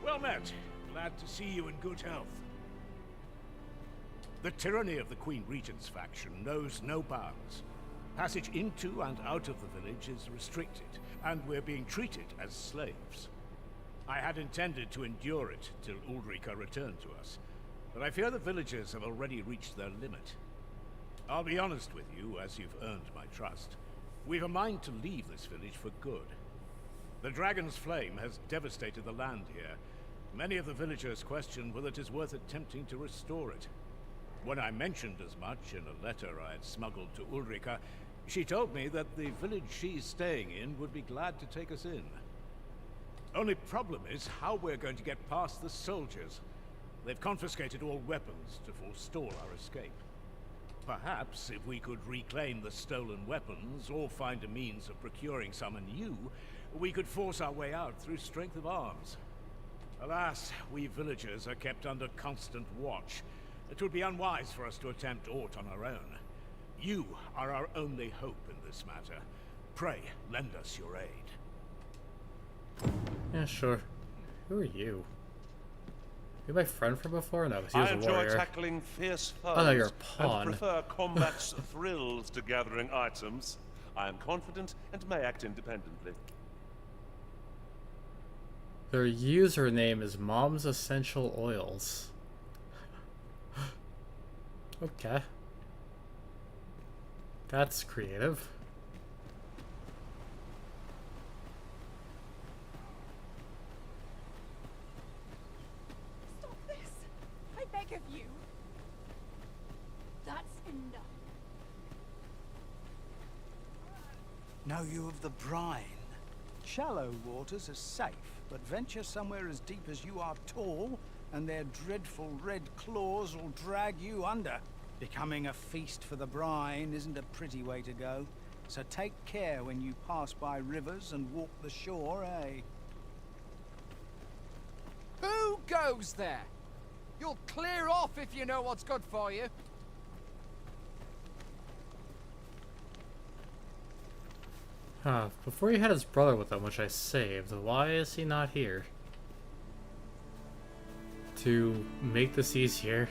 Well met. Glad to see you in good health. The tyranny of the Queen Regent's faction knows no bounds. Passage into and out of the village is restricted, and we're being treated as slaves. I had intended to endure it till Ulrika returned to us, but I fear the villagers have already reached their limit. I'll be honest with you, as you've earned my trust. We've a mind to leave this village for good. The Dragon's Flame has devastated the land here. Many of the villagers question whether it is worth attempting to restore it. When I mentioned as much in a letter I had smuggled to Ulrika, she told me that the village she's staying in would be glad to take us in. Only problem is how we're going to get past the soldiers. They've confiscated all weapons to forestall our escape. Perhaps if we could reclaim the stolen weapons, or find a means of procuring some anew, we could force our way out through strength of arms. Alas, we villagers are kept under constant watch. It would be unwise for us to attempt aught on our own. You are our only hope in this matter. Pray, lend us your aid. Yeah, sure. Who are you? You my friend from before? No, 'cause he was I a enjoy warrior. tackling fierce foes. Oh no, you're a pawn. And prefer combat's thrills to gathering items. I am confident and may act independently. Their username is Mom's Essential Oils. Okay. That's creative. Stop this! I beg of you! That's enough. Know you of the brine? Shallow waters are safe, but venture somewhere as deep as you are tall, and their dreadful red claws will drag you under. Becoming a feast for the brine isn't a pretty way to go, so take care when you pass by rivers and walk the shore, eh? Who goes there? You'll clear off if you know what's good for you. Before he had his brother with him, which I saved, why is he not here? To make this easier.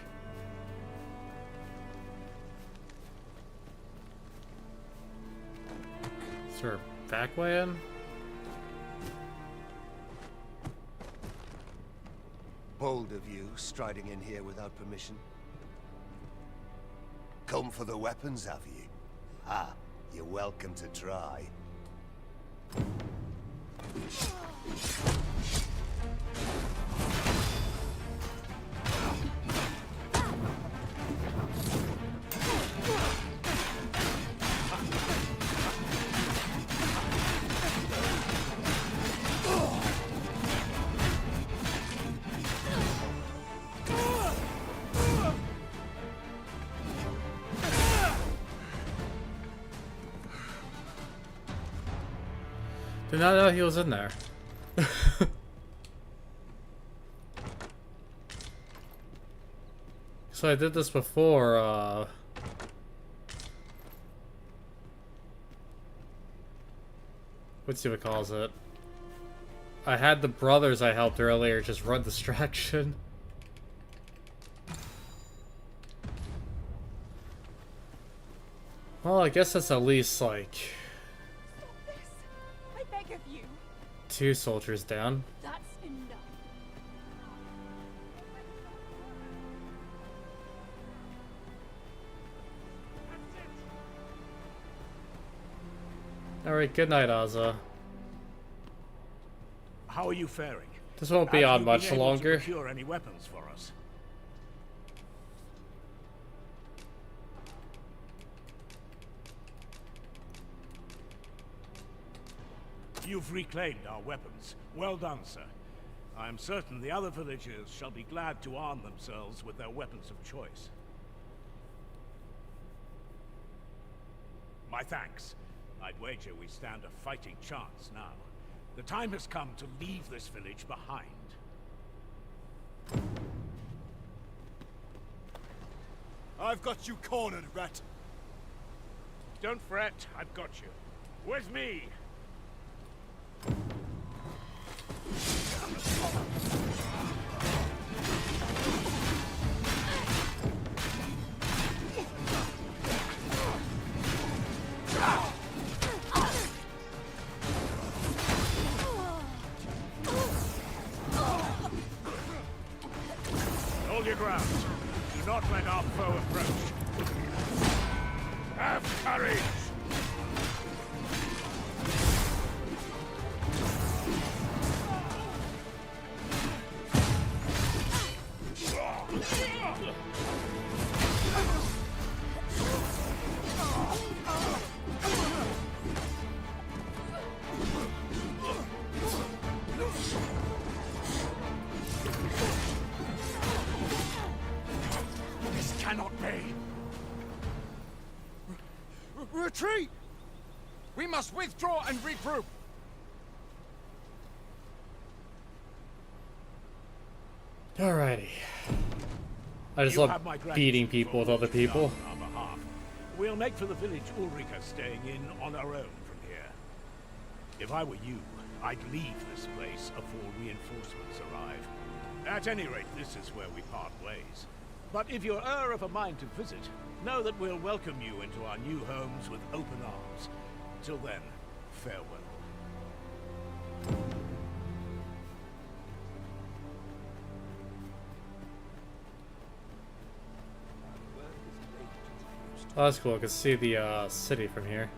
Is there a back way in? Bold of you, striding in here without permission. Come for the weapons, have you? Ah, you're welcome to try. Did not know he was in there. So I did this before, let's see what calls it. I had the brothers I helped earlier just run distraction. Well, I guess that's at least like I beg of you. 2 soldiers down. That's enough. Alright, good night, Ozza. How are you faring? This won't be Have on you much been able longer. To procure any weapons for us? You've reclaimed our weapons. Well done, sir. I am certain the other villagers shall be glad to arm themselves with their weapons of choice. My thanks. I'd wager we stand a fighting chance now. The time has come to leave this village behind. I've got you cornered, rat. Don't fret, I've got you. With me! Hold your ground. Do not let our foe approach. Have courage! This cannot be. Retreat! We must withdraw and regroup. Alrighty. I just You love have my beating gratitude people with for all other you've people. done on our behalf. We'll make for the village Ulrika staying in on our own from here. If I were you, I'd leave this place before reinforcements arrive. At any rate, this is where we part ways. But if you're of a mind to visit, know that we'll welcome you into our new homes with open arms. Till then, farewell. Oh, that's cool. I can see the city from here.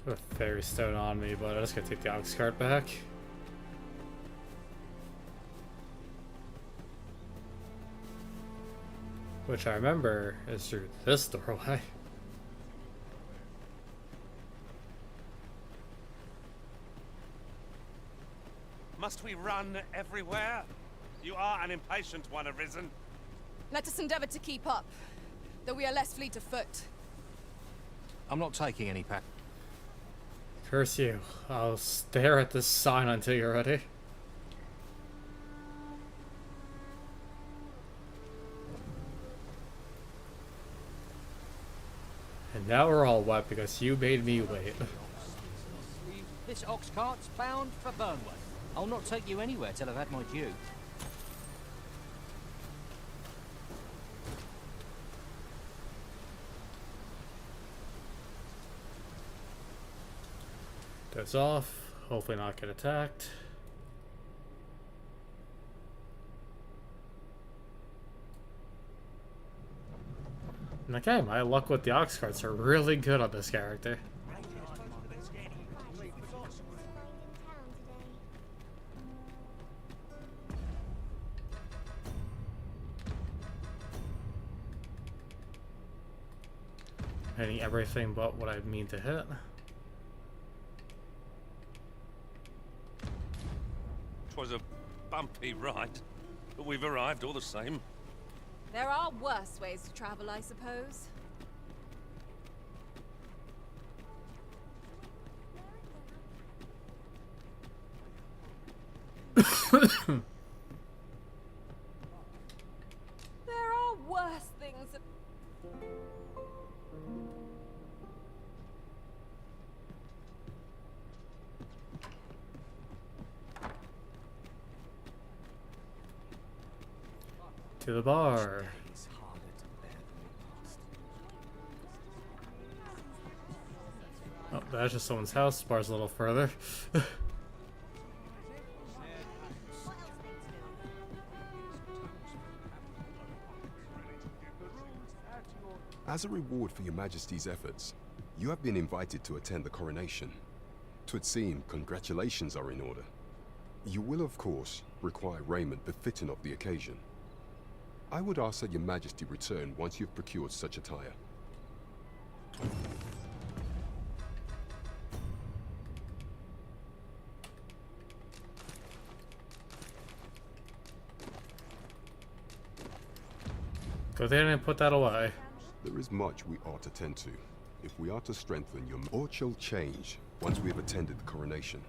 I have a fairy stone on me, but I just gotta take the ox cart back. Which I remember is through this doorway. Must we run everywhere? You are an impatient one, Arisen. Let us endeavor to keep up, though we are less fleet of foot. I'm not taking any pack. Curse you. I'll stare at this sign until you're ready. And now we're all wet because you made me wait. This ox cart's bound for Burnworth. I'll not take you anywhere till I've had my due. Doze off. Hopefully not get attacked. And okay, my luck with the ox carts are really good on this character. Hitting everything but what I mean to hit. 'Twas a bumpy ride, but we've arrived all the same. There are worse ways to travel, I suppose. There are worse things. To the bar. Oh, that's just someone's house. Bar's a little further. As a reward for your Majesty's efforts, you have been invited to attend the coronation. 'Twould seem congratulations are in order. You will, of course, require raiment befitting of the occasion. I would ask that your Majesty return once you've procured such attire. Go there and put that away. There is much we ought to tend to, if we are to strengthen your or shall change once we have attended the coronation.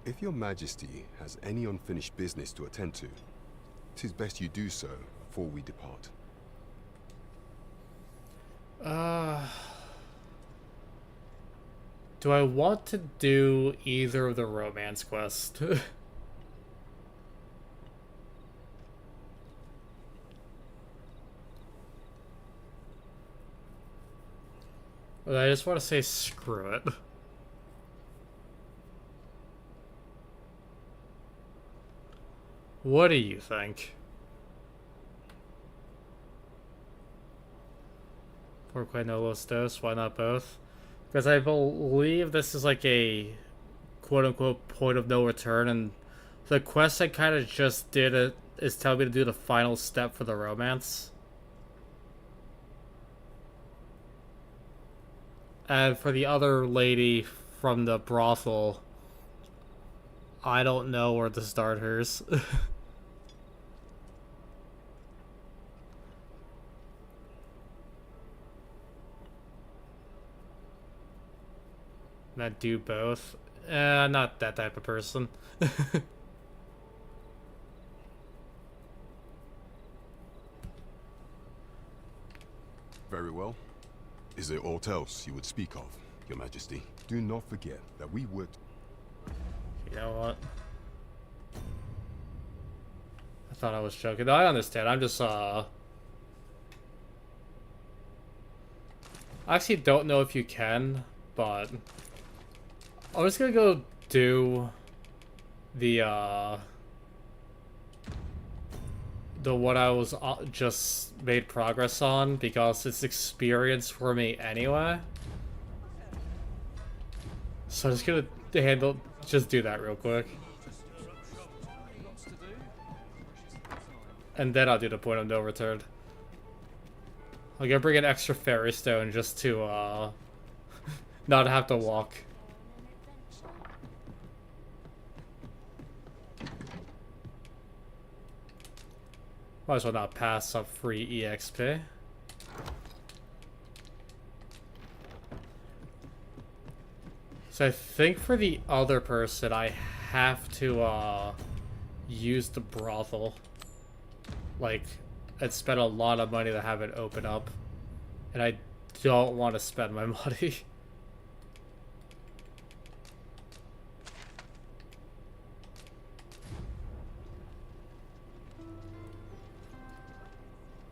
If your Majesty has any unfinished business to attend to, 'tis best you do so before we depart. Do I want to do either of the romance quests? But I just want to say screw it. What do you think? Porqué no los dos? Why not both? Because I believe this is like a quote-unquote point of no return, and the quest I kind of just did it is telling me to do the final step for the romance. And for the other lady from the brothel, I don't know where to start hers. That do both? Not that type of person. Very well. Is there aught else you would speak of, Your Majesty? Do not forget that we worked... You know what? I thought I was joking. No, I understand. I'm just, I actually don't know if you can, but... I'm just gonna go do the what I was just made progress on, because it's experience for me anyway. So I'm just gonna just do that real quick. And then I'll do the point of no return. I'm gonna bring an extra fairy stone just to, not have to walk. Might as well not pass up free EXP. So I think for the other person, I have to, use the brothel. Like, and spend a lot of money to have it open up. And I don't want to spend my money.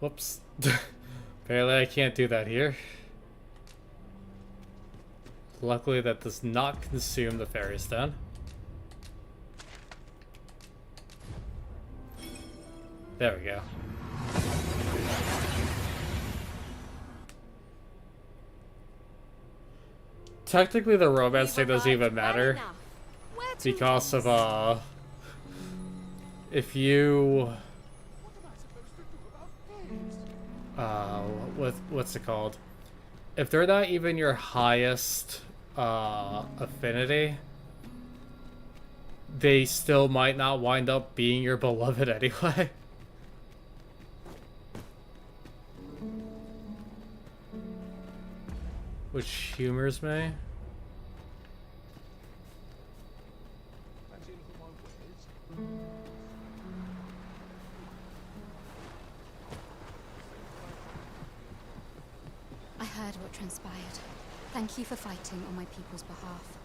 Whoops. Apparently I can't do that here. Luckily that does not consume the fairy stone. There we go. Technically the romance thing doesn't even matter. Because of, if you... what's it called? If they're not even your highest affinity, they still might not wind up being your beloved anyway. Which humors me. I heard what transpired. Thank you for fighting on my people's behalf.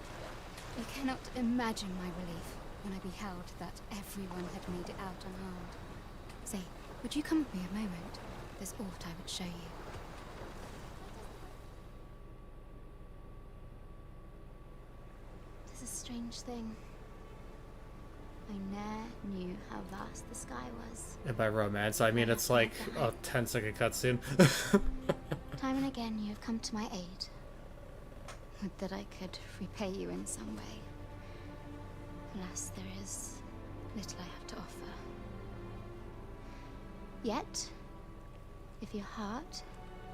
You cannot imagine my relief when I beheld that everyone had made it out unharmed. Say, would you come with me a moment? There's aught I would show you. It is a strange thing. I ne'er knew how vast the sky was. And by romance, I mean it's like a 10-second cutscene. Time and again you have come to my aid. Would that I could repay you in some way. Alas, there is little I have to offer. Yet, if your heart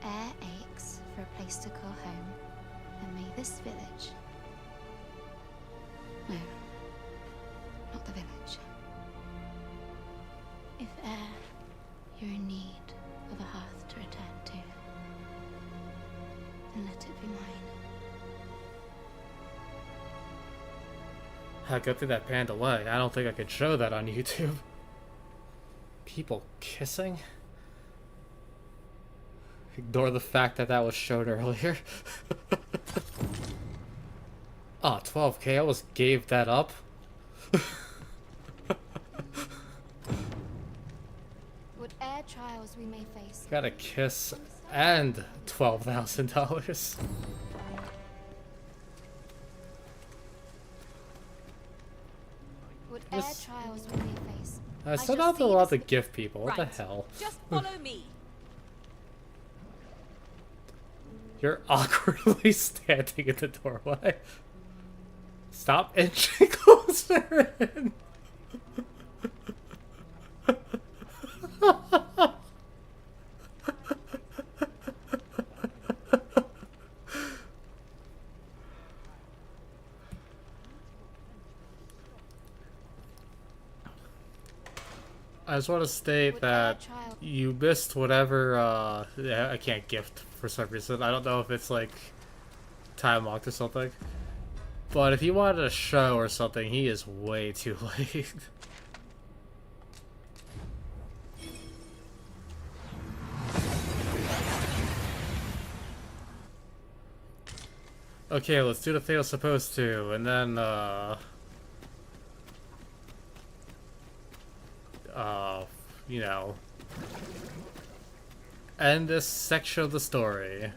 e'er aches for a place to call home, then may this village... No, not the village. If e'er you're in need of a hearth to return to, then let it be mine. Good thing that panned away. I don't think I could show that on YouTube. People kissing? Ignore the fact that that was shown earlier. Ah, 12k, I almost gave that up. Whate'er trials we may face. Got a kiss and $12,000. Whate'er trials we may face. I still not allowed to gift people. What Right. the hell? Just follow me. You're awkwardly standing in the doorway. Stop inching closer in. I just want to state that you missed whatever, yeah, I can't gift for some reason. I don't know if it's like time locked or something. But if he wanted a show or something, he is way too late. Okay, let's do the thing I was supposed to, and then, you know, end this section of the story.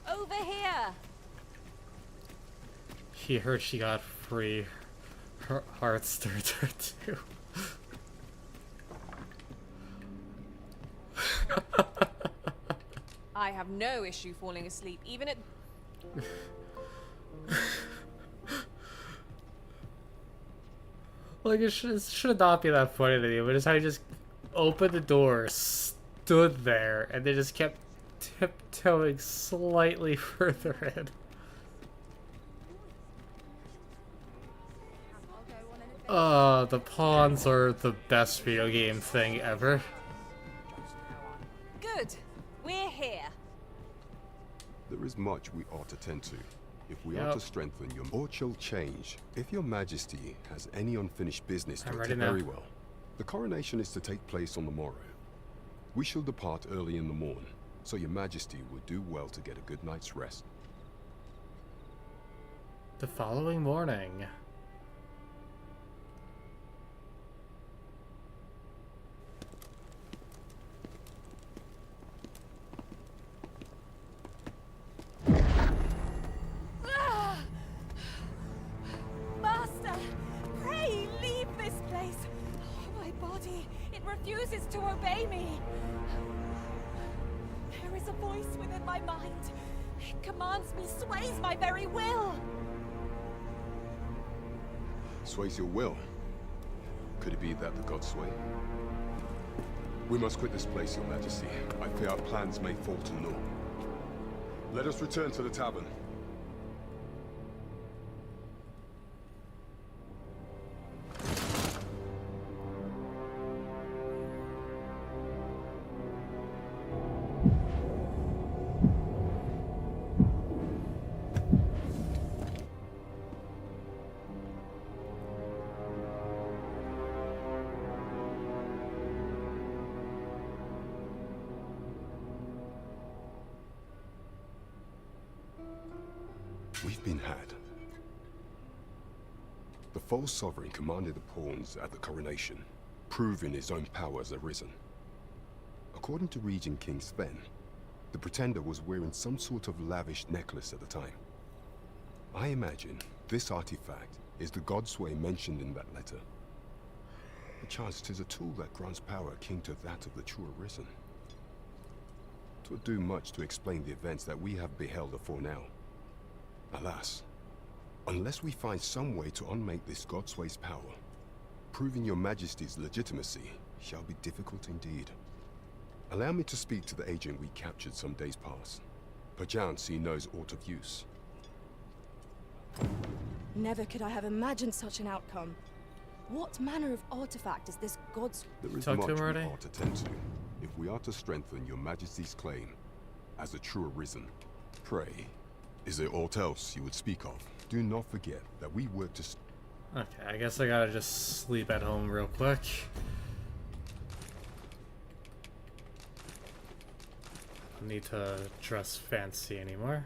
Over here! He heard she got free. Her heart stirred her too. I have no issue falling asleep, even at... Like, it should not be that funny to you, but it's how he just opened the door, stood there, and they just kept tiptoeing slightly further in. The pawns are the best video game thing ever. Good. We're here. There is much we ought to tend to. If we are to strengthen your or shall change, if your majesty has any unfinished business to attend very well. The coronation is to take place on the morrow. We shall depart early in the morn, so your majesty would do well to get a good night's rest. The following morning. Master, pray leave this place. Oh, my body, it refuses to obey me. There is a voice within my mind. It commands me, sways my very will. Sways your will? Could it be that the gods sway? We must quit this place, your majesty. I fear our plans may fall to naught. Let us return to the tavern. We've been had. The false sovereign commanded the pawns at the coronation, proving his own power as arisen. According to Regent King Sven, the pretender was wearing some sort of lavish necklace at the time. I imagine this artifact is the godsway mentioned in that letter. Perchance 'tis a tool that grants power akin to that of the true arisen. 'Twould do much to explain the events that we have beheld afore now. Alas, unless we find some way to unmake this godsway's power, proving your majesty's legitimacy shall be difficult indeed. Allow me to speak to the agent we captured some days past. Perchance he knows aught of use. Never could I have imagined such an outcome. What manner of artifact is this god's... There is much we ought to tend to, if we are to strengthen your majesty's claim as a true arisen. Pray, is there aught else you would speak of? Do not forget that we work to... Okay, I guess I gotta just sleep at home real quick. Don't need to dress fancy anymore.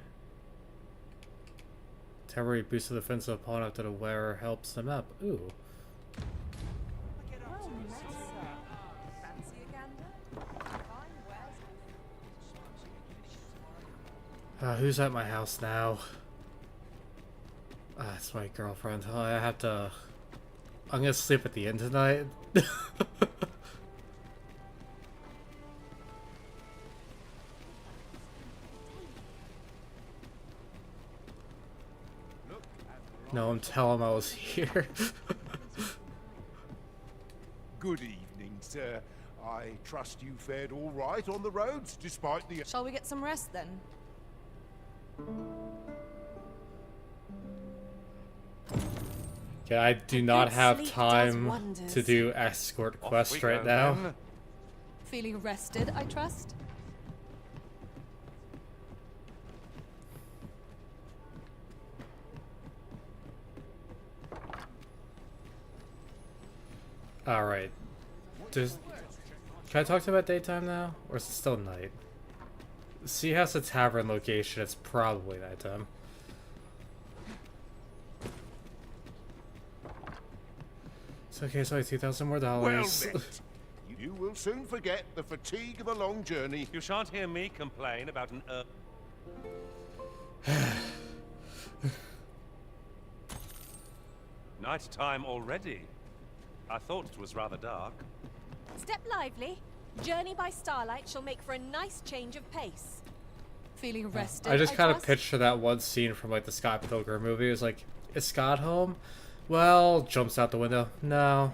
Temporary boost of defense of pawn after the wearer helps them up. Ooh. Who's at my house now? It's my girlfriend. Oh, I have to... I'm gonna sleep at the inn tonight. No, I'm telling him I was here. Good evening, sir. I trust you fared all right on the roads, despite the... Shall we get some rest, then? Okay, I do not have time to do escort quest right now. Feeling rested, I trust? Alright. Can I talk to him at daytime now? Or is it still night? See, he has a tavern location. It's probably nighttime. It's okay, it's only $2,000 more. Well met. You will soon forget the fatigue of a long journey. You shan't hear me complain about an night time already. I thought it was rather dark. Step lively. Journey by starlight shall make for a nice change of pace. Feeling rested, I just kind of trust? picture that one scene from like the Scott Pilgrim movie. It was like, is Scott home? Well, jumps out the window. No.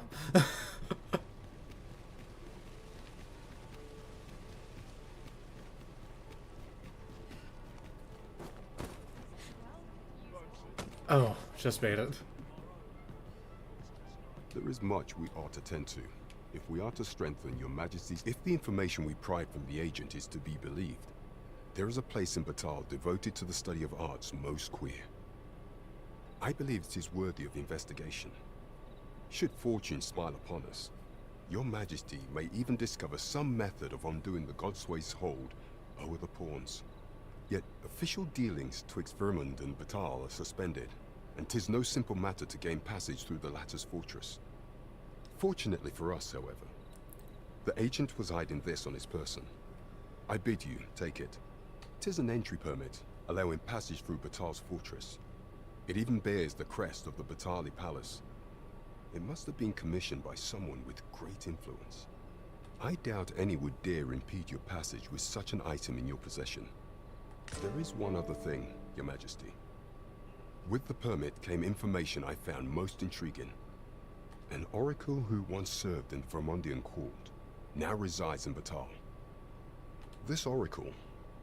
Oh, just made it. There is much we ought to tend to, if we are to strengthen your majesty's... If the information we pry from the agent is to be believed, there is a place in Batal devoted to the study of arts most queer. I believe it is worthy of investigation. Should fortune smile upon us, your majesty may even discover some method of undoing the Godsway's hold over the pawns. Yet official dealings twixt Vermund and Batal are suspended, and 'tis no simple matter to gain passage through the latter's fortress. Fortunately for us, however, the agent was hiding this on his person. I bid you take it. 'Tis an entry permit, allowing passage through Batal's fortress. It even bears the crest of the Batali Palace. It must have been commissioned by someone with great influence. I doubt any would dare impede your passage with such an item in your possession. There is one other thing, Your Majesty. With the permit came information I found most intriguing. An oracle who once served in the Vermundian court now resides in Batal. This oracle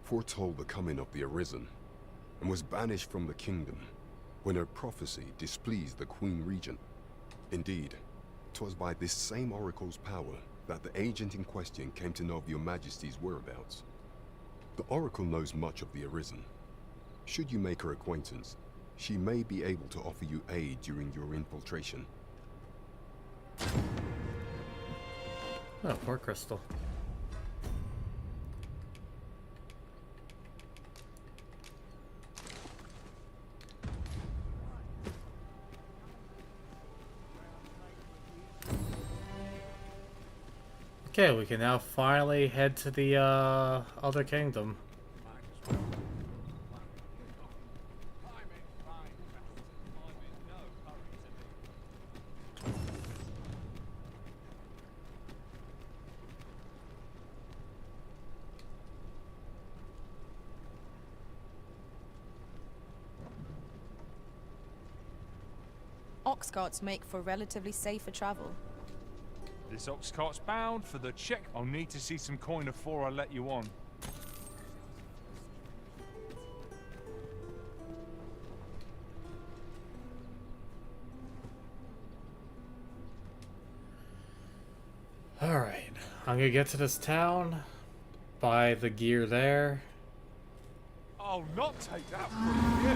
foretold the coming of the Arisen and was banished from the kingdom when her prophecy displeased the Queen Regent. Indeed, 'twas by this same oracle's power that the agent in question came to know of Your Majesty's whereabouts. The oracle knows much of the Arisen. Should you make her acquaintance, she may be able to offer you aid during your infiltration. Oh, poor Crystal. Okay, we can now finally head to the other kingdom. Ox carts make for relatively safer travel. This ox cart's bound for the check. I'll need to see some coin before I let you on. Alright, I'm gonna get to this town, buy the gear there. I'll not take that from you.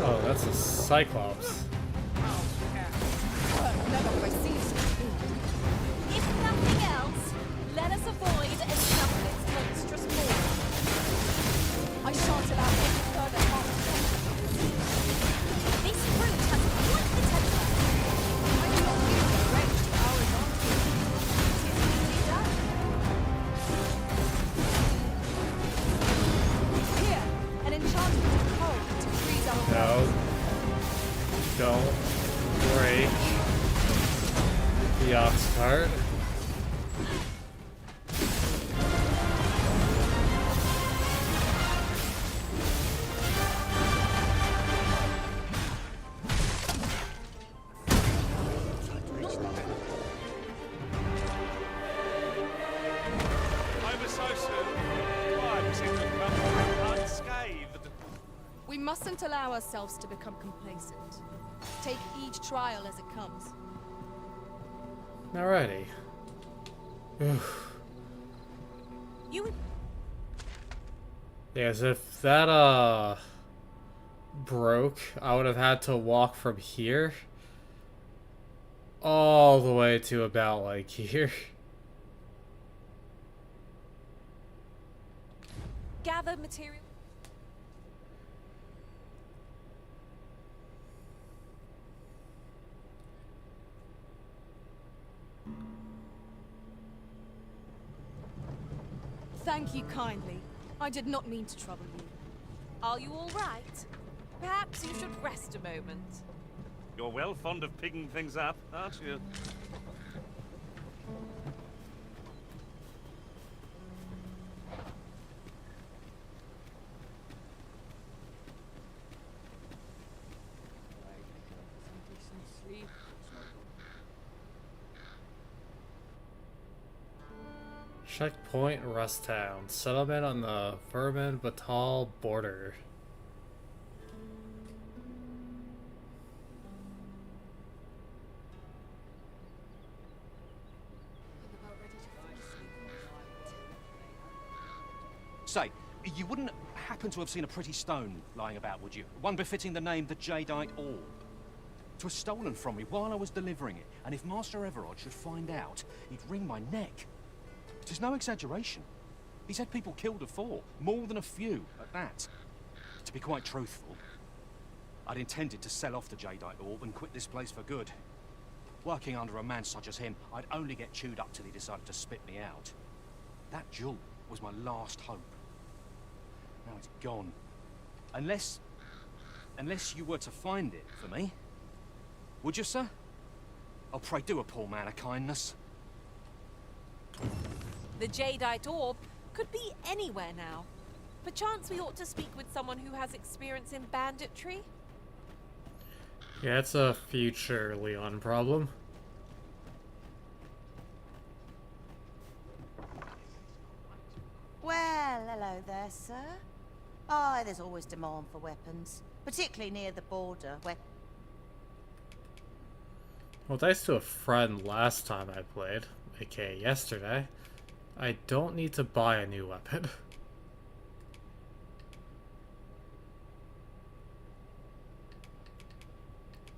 Oh, that's a Cyclops. If nothing else, let us avoid enough of its monstrous form. I shan't allow any further harm to come. This brute has quite the temper. I do not use the range to our advantage. It is easily done. Here, an enchantment of cold to freeze our No. Don't break the ox cart. Over so soon. Why, we seem to have come unscathed. We mustn't allow ourselves to become complacent. Take each trial as it comes. Alrighty. You Yes, if that broke, I would have had to walk from here. all the way to about like here. Gather material. Thank you kindly. I did not mean to trouble you. Are you all right? Perhaps you should rest a moment. You're well fond of picking things up, aren't you? Checkpoint Rust Town. Settlement on the Vermin Batal border. Say, you wouldn't happen to have seen a pretty stone lying about, would you? One befitting the name the Jadeite Orb. 'Twas stolen from me while I was delivering it, and if Master Everard should find out, he'd wring my neck. 'Tis no exaggeration. He's had people killed afore, more than a few at that. To be quite truthful, I'd intended to sell off the Jadeite Orb and quit this place for good. Working under a man such as him, I'd only get chewed up till he decided to spit me out. That jewel was my last hope. Now it's gone. Unless you were to find it for me. Would you, sir? Oh, pray do a poor man a kindness. The Jadeite Orb could be anywhere now. Perchance we ought to speak with someone who has experience in banditry? Yeah, it's a future Leon problem. Well, hello there, sir. Oh, there's always demand for weapons, particularly near the border, where... Well, thanks to a friend last time I played, aka yesterday, I don't need to buy a new weapon.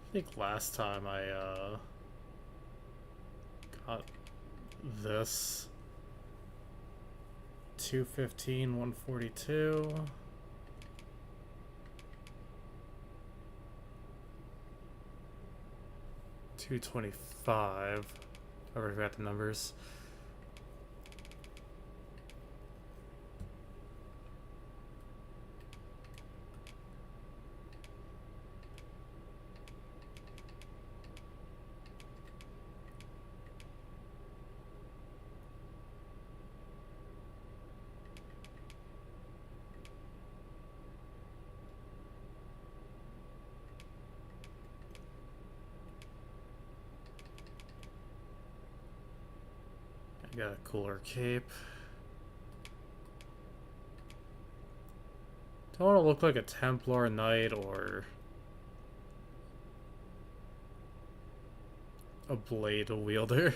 I think last time I, got this. 215, 142. $225. I already forgot the numbers. I got a cooler cape. Don't want to look like a Templar Knight or a blade wielder.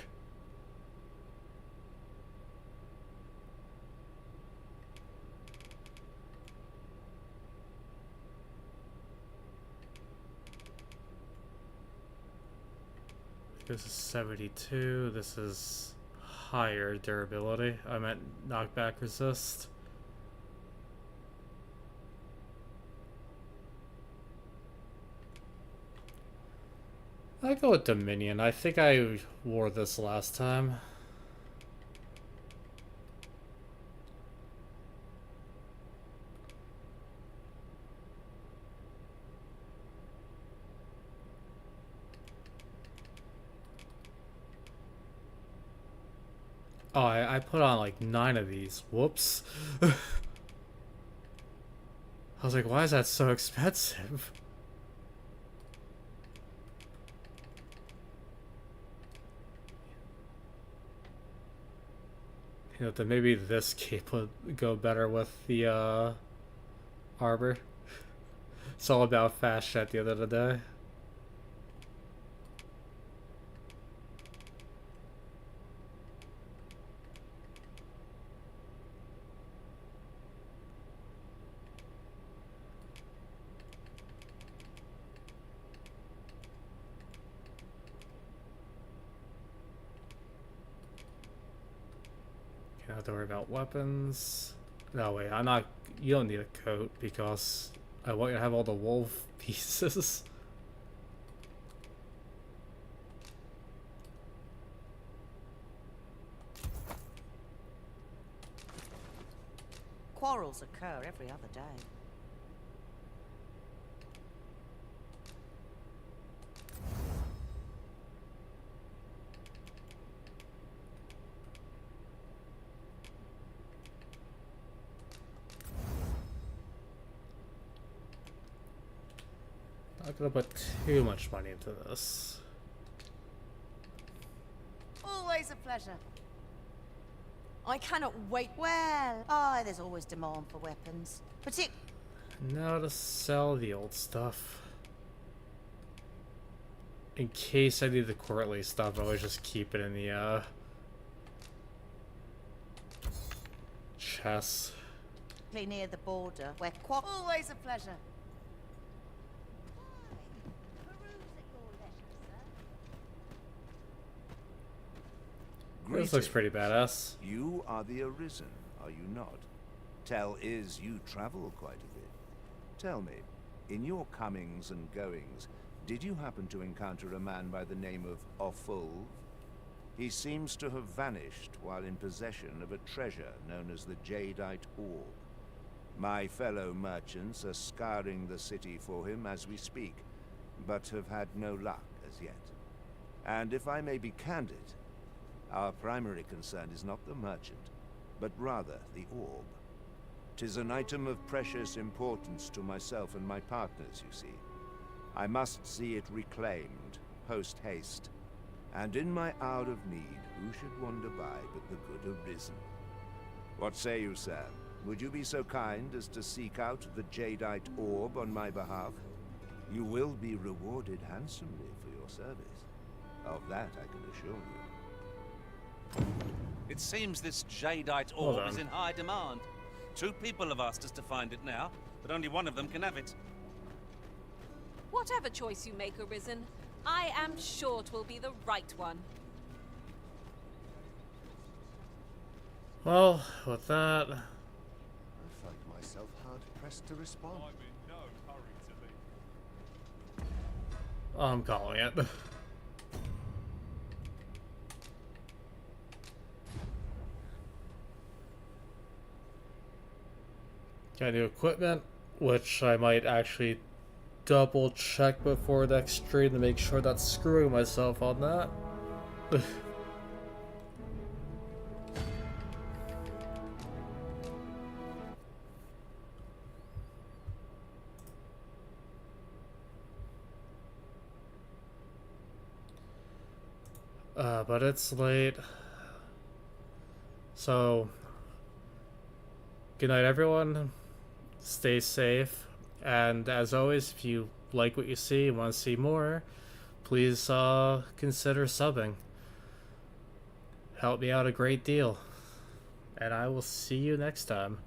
This is 72. This is higher durability. I meant knockback resist. I go with Dominion. I think I wore this last time. Oh, I put on like 9 of these. Whoops. I was like, why is that so expensive? You know, then maybe this cape would go better with the armor. It's all about fashion at the end of the day. You don't have to worry about weapons. No, wait, I'm not... You don't need a coat because I want you to have all the wolf pieces. Quarrels occur every other day. Not gonna put too much money into this. Always a pleasure. I cannot wait. Well, there's always demand for weapons. Now to sell the old stuff. In case I need the courtly stuff, I always just keep it in the chest. Near the border, where always a pleasure. This looks pretty badass. You are the Arisen, are you not? Tell is you travel quite a bit. Tell me, in your comings and goings, did you happen to encounter a man by the name of Offulv? He seems to have vanished while in possession of a treasure known as the Jadeite Orb. My fellow merchants are scouring the city for him as we speak, but have had no luck as yet. And if I may be candid, our primary concern is not the merchant, but rather the orb. 'Tis an item of precious importance to myself and my partners, you see. I must see it reclaimed, post-haste. And in my hour of need, who should wander by but the good Arisen? What say you, sir? Would you be so kind as to seek out the Jadeite Orb on my behalf? You will be rewarded handsomely for your service. Of that I can assure you. It seems this Jadeite orb is in high demand. 2 people have asked us to find it now, but only one of them can have it. Whatever choice you make, Arisen, I am sure it will be the right one. Well, with that... I find myself hard-pressed to respond. I'm in no hurry to leave. I'm calling it. Got new equipment, which I might actually double check before next stream to make sure not screwing myself on that. But it's late. So, good night everyone. Stay safe. And as always, if you like what you see and want to see more, please consider subbing. Help me out a great deal. And I will see you next time.